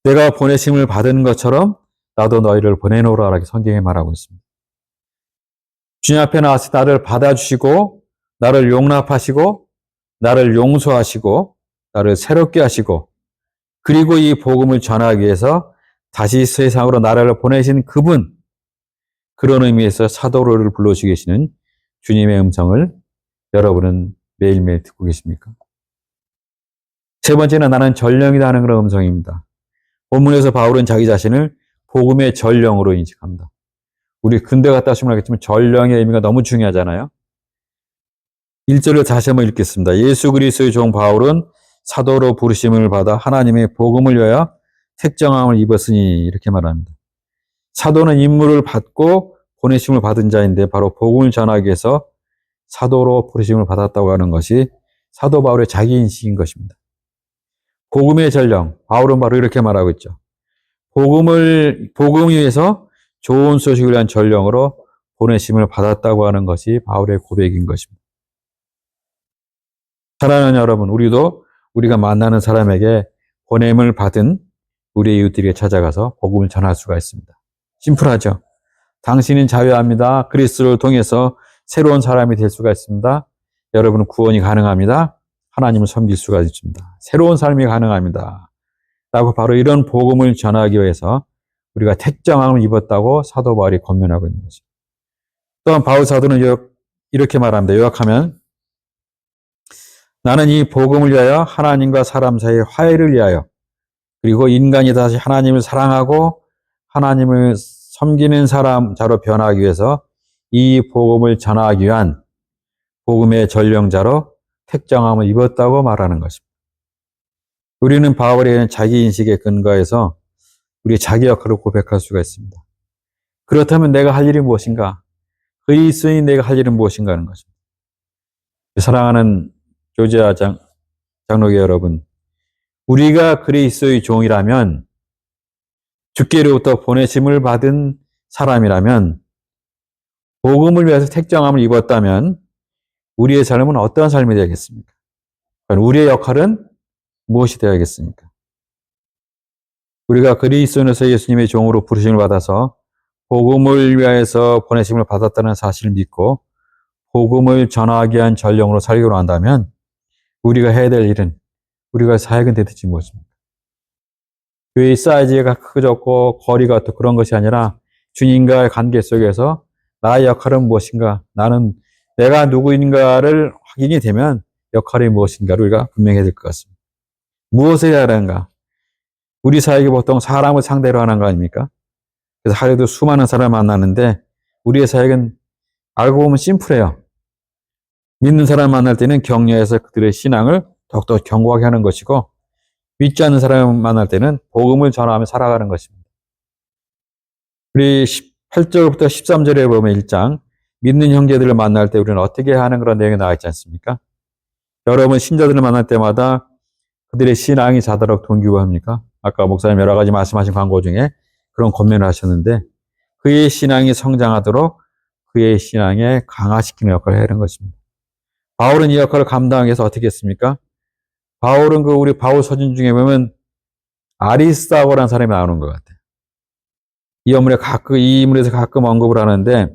내가 보내심을 받은 것처럼 나도 너희를 보내노라 라고 성경에 말하고 있습니다. 주님 앞에 나와서 나를 받아주시고 나를 용납하시고 나를 용서하시고 나를 새롭게 하시고 그리고 이 복음을 전하기 위해서 다시 세상으로 나라를 보내신 그분, 그런 의미에서 사도를 불러주시고 계시는 주님의 음성을 여러분은 매일매일 듣고 계십니까? 세 번째는 나는 전령이다 하는 그런 음성입니다. 본문에서 바울은 자기 자신을 복음의 전령으로 인식합니다. 우리 근대 갔다 오시면 알겠지만 전령의 의미가 너무 중요하잖아요. 1절을 다시 한번 읽겠습니다. 예수 그리스도의 종 바울은 사도로 부르심을 받아 하나님의 복음을 위하여 택정함을 입었으니 이렇게 말합니다. 사도는 임무를 받고 보내심을 받은 자인데 바로 복음을 전하기 위해서 사도로 부르심을 받았다고 하는 것이 사도 바울의 자기 인식인 것입니다. 복음의 전령, 바울은 바로 이렇게 말하고 있죠. 복음을 위해서 좋은 소식을 위한 전령으로 보내심을 받았다고 하는 것이 바울의 고백인 것입니다. 사랑하는 여러분, 우리도 우리가 만나는 사람에게 보냄을 받은 우리의 이웃들에게 찾아가서 복음을 전할 수가 있습니다. 심플하죠? 당신은 자유합니다. 그리스도를 통해서 새로운 사람이 될 수가 있습니다. 여러분은 구원이 가능합니다. 하나님을 섬길 수가 있습니다. 새로운 삶이 가능합니다. 라고 바로 이런 복음을 전하기 위해서 우리가 택정함을 입었다고 사도 바울이 권면하고 있는 것입니다. 또한 바울 사도는 이렇게 말합니다. 요약하면 나는 이 복음을 위하여 하나님과 사람 사이의 화해를 위하여 그리고 인간이 다시 하나님을 사랑하고 하나님을 섬기는 사람자로 변하기 위해서 이 복음을 전하기 위한 복음의 전령자로 택정함을 입었다고 말하는 것입니다. 우리는 바울의 자기 인식에 근거해서 우리의 자기 역할을 고백할 수가 있습니다. 그렇다면 내가 할 일이 무엇인가? 그리스도인이 내가 할 일은 무엇인가 하는 것입니다. 사랑하는 조지아 장로교 여러분, 우리가 그리스도의 종이라면 주께로부터 보내심을 받은 사람이라면 복음을 위해서 택정함을 입었다면 우리의 삶은 어떠한 삶이 되겠습니까? 우리의 역할은 무엇이 되어야겠습니까? 우리가 그리스도인으로서 예수님의 종으로 부르심을 받아서 복음을 위하여서 보내심을 받았다는 사실을 믿고 복음을 전하기 위한 전령으로 살기로 한다면 우리가 해야 될 일은 우리가 사역은 대체 무엇입니까? 교회의 사이즈가 크고 거리가 어떻고 그런 것이 아니라 주님과의 관계 속에서 나의 역할은 무엇인가? 나는 내가 누구인가를 확인이 되면 역할이 무엇인가를 우리가 분명히 해야 될 것 같습니다. 무엇을 해야 하는가? 우리 사역이 보통 사람을 상대로 하는 거 아닙니까? 그래서 하루에도 수많은 사람을 만나는데 우리의 사역은 알고 보면 심플해요. 믿는 사람 만날 때는 격려해서 그들의 신앙을 더욱더 견고하게 하는 것이고 믿지 않는 사람을 만날 때는 복음을 전하며 살아가는 것입니다. 우리 8절부터 13절에 보면 1장 믿는 형제들을 만날 때 우리는 어떻게 하는 그런 내용이 나와 있지 않습니까? 여러분 신자들을 만날 때마다 그들의 신앙이 자다록 동기부여합니까? 아까 목사님 여러 가지 말씀하신 광고 중에 그런 권면을 하셨는데 그의 신앙이 성장하도록 그의 신앙에 강화시키는 역할을 해야 하는 것입니다. 바울은 이 역할을 감당하기 위해서 어떻게 했습니까? 바울은 우리 바울 서신 중에 보면 아리스다고라는 사람이 나오는 것 같아요. 이 인물에서 가끔 언급을 하는데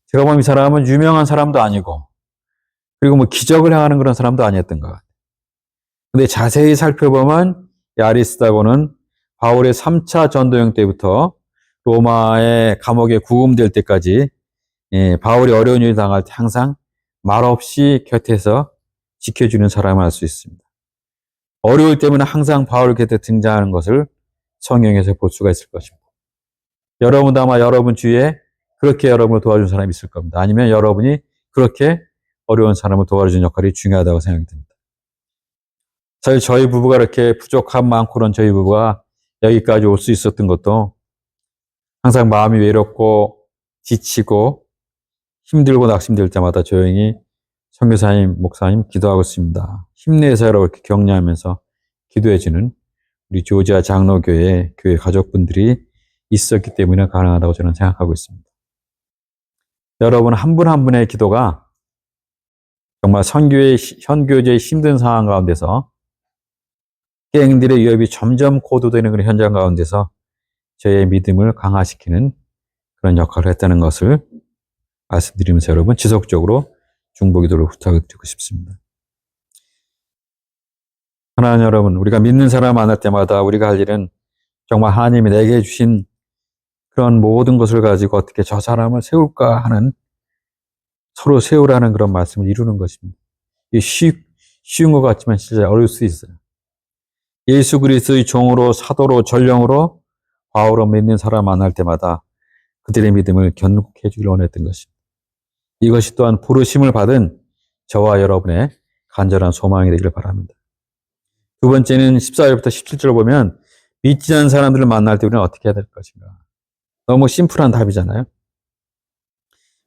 제가 보면 이 사람은 유명한 사람도 아니고 그리고 기적을 행하는 그런 사람도 아니었던 것 같아요. 근데 자세히 살펴보면 이 아리스다고는 바울의 3차 전도행 때부터 로마의 감옥에 구금될 때까지 바울이 어려운 일을 당할 때 항상 말없이 곁에서 지켜주는 사람을 알 수 있습니다. 어려울 때면 항상 바울 곁에 등장하는 것을 성경에서 볼 수가 있을 것입니다. 여러분도 아마 여러분 주위에 그렇게 여러분을 도와준 사람이 있을 겁니다. 아니면 여러분이 그렇게 어려운 사람을 도와주는 역할이 중요하다고 생각이 듭니다. 사실 저희 부부가 이렇게 부족함 많고 그런 저희 부부가 여기까지 올 수 있었던 것도 항상 마음이 외롭고 지치고 힘들고 낙심될 때마다 조용히 선교사님, 목사님 기도하고 있습니다. 힘내세요라고 이렇게 격려하면서 기도해주는 우리 조지아 장로교회 교회 가족분들이 있었기 때문에 가능하다고 저는 생각하고 있습니다. 여러분 한 분 한 분의 기도가 정말 현교제의 힘든 상황 가운데서 갱들의 위협이 점점 고도되는 그런 현장 가운데서 저의 믿음을 강화시키는 그런 역할을 했다는 것을 말씀드리면서 여러분 지속적으로 중보기도를 부탁드리고 싶습니다. 하나님 여러분, 우리가 믿는 사람 만날 때마다 우리가 할 일은 정말 하나님이 내게 주신 그런 모든 것을 가지고 어떻게 저 사람을 세울까 하는 서로 세우라는 그런 말씀을 이루는 것입니다. 이게 쉬운 것 같지만 진짜 어려울 수 있어요. 예수 그리스도의 종으로 사도로 전령으로 바울로 믿는 사람 만날 때마다 그들의 믿음을 견고해 주길 원했던 것입니다. 이것이 또한 부르심을 받은 저와 여러분의 간절한 소망이 되기를 바랍니다. 두 번째는 14절부터 17절 보면 믿지 않는 사람들을 만날 때 우리는 어떻게 해야 될 것인가. 너무 심플한 답이잖아요.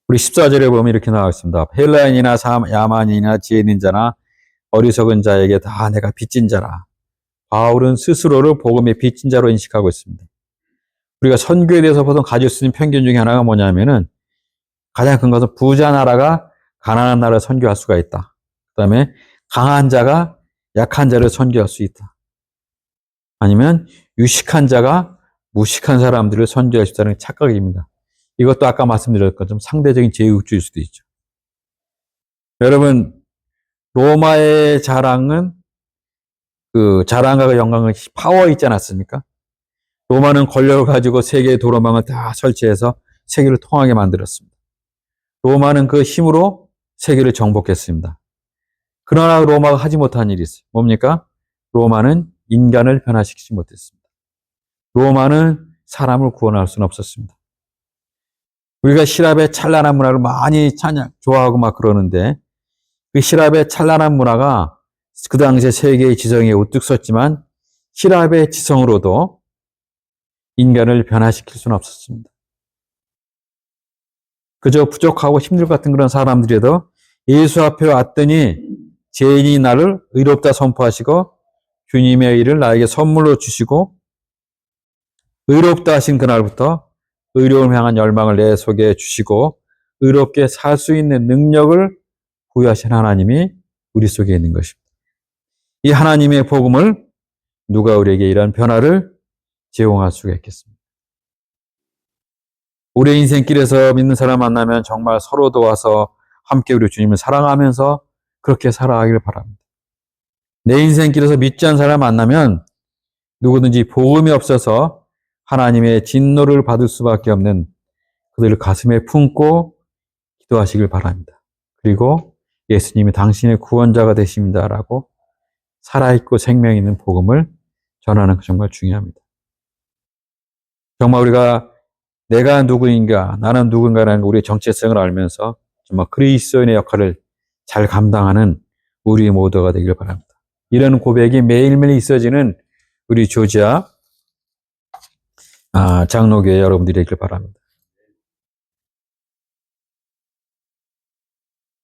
우리 14절에 보면 이렇게 나와 있습니다. 헬라인이나 야만인이나 지혜 있는 자나 어리석은 자에게 다 내가 빚진 자라. 바울은 스스로를 복음의 빚진 자로 인식하고 있습니다. 우리가 선교에 대해서 보통 가질 수 있는 편견 중에 하나가 뭐냐면은 가장 큰 것은 부자 나라가 가난한 나라를 선교할 수가 있다. 그 다음에 강한 자가 약한 자를 선교할 수 있다. 아니면 유식한 자가 무식한 사람들을 선교할 수 있다는 착각입니다. 이것도 아까 말씀드렸던 것처럼 상대적인 제국주의일 수도 있죠. 여러분, 로마의 자랑은 그 자랑과 영광은 파워에 있지 않았습니까? 로마는 권력을 가지고 세계의 도로망을 다 설치해서 세계를 통하게 만들었습니다. 로마는 그 힘으로 세계를 정복했습니다. 그러나 로마가 하지 못한 일이 있어요. 뭡니까? 로마는 인간을 변화시키지 못했습니다. 로마는 사람을 구원할 수는 없었습니다. 우리가 시랍의 찬란한 문화를 많이 좋아하고 막 그러는데 그 시랍의 찬란한 문화가 그 당시에 세계의 지성에 우뚝 섰지만 시랍의 지성으로도 인간을 변화시킬 수는 없었습니다. 그저 부족하고 힘들 것 같은 그런 사람들이라도 예수 앞에 왔더니 죄인이 나를 의롭다 선포하시고 주님의 의를 나에게 선물로 주시고 의롭다 하신 그날부터 의로움을 향한 열망을 내 속에 주시고 의롭게 살 수 있는 능력을 부여하신 하나님이 우리 속에 있는 것입니다. 이 하나님의 복음을 누가 우리에게 이런 변화를 제공할 수가 있겠습니까? 우리 인생길에서 믿는 사람 만나면 정말 서로 도와서 함께 우리 주님을 사랑하면서 그렇게 살아가기를 바랍니다. 내 인생길에서 믿지 않는 사람 만나면 누구든지 복음이 없어서 하나님의 진노를 받을 수밖에 없는 그들을 가슴에 품고 기도하시길 바랍니다. 그리고 예수님이 당신의 구원자가 되십니다라고 살아있고 생명 있는 복음을 전하는 것 정말 중요합니다. 정말 우리가 내가 누구인가, 나는 누군가라는 우리의 정체성을 알면서 정말 그리스도인의 역할을 잘 감당하는 우리 모두가 되길 바랍니다. 이런 고백이 매일매일 있어지는 우리 조지아 장로교회 여러분들이 되길 바랍니다.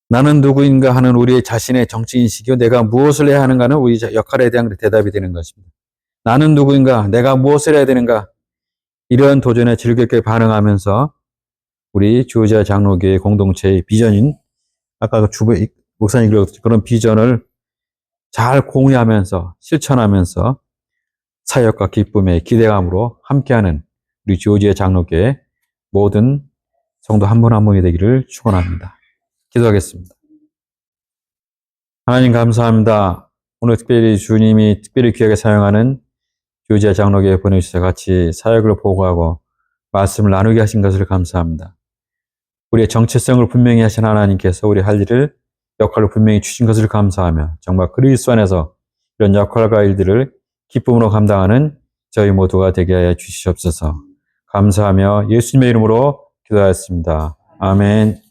나는 누구인가 하는 우리의 자신의 정치인식이요. 내가 무엇을 해야 하는가는 우리 역할에 대한 대답이 되는 것입니다. 나는 누구인가, 내가 무엇을 해야 되는가, 이런 도전에 즐겁게 반응하면서 우리 조지아 장로교회 공동체의 비전인 아까 목사님 그런 비전을 잘 공유하면서 실천하면서 사역과 기쁨의 기대감으로 함께하는 우리 조지아 장로교회 모든 성도 한 분 한 분이 되기를 축원합니다. 기도하겠습니다. 하나님 감사합니다. 오늘 특별히 주님이 특별히 귀하게 사용하는 조지아 장로교회 보내주셔서 같이 사역을 보고하고 말씀을 나누게 하신 것을 감사합니다. 우리의 정체성을 분명히 하신 하나님께서 우리 할 일을 역할을 분명히 주신 것을 감사하며 정말 그리스도 안에서 이런 역할과 일들을 기쁨으로 감당하는 저희 모두가 되게 하여 주시옵소서. 감사하며 예수님의 이름으로 기도하였습니다. 아멘.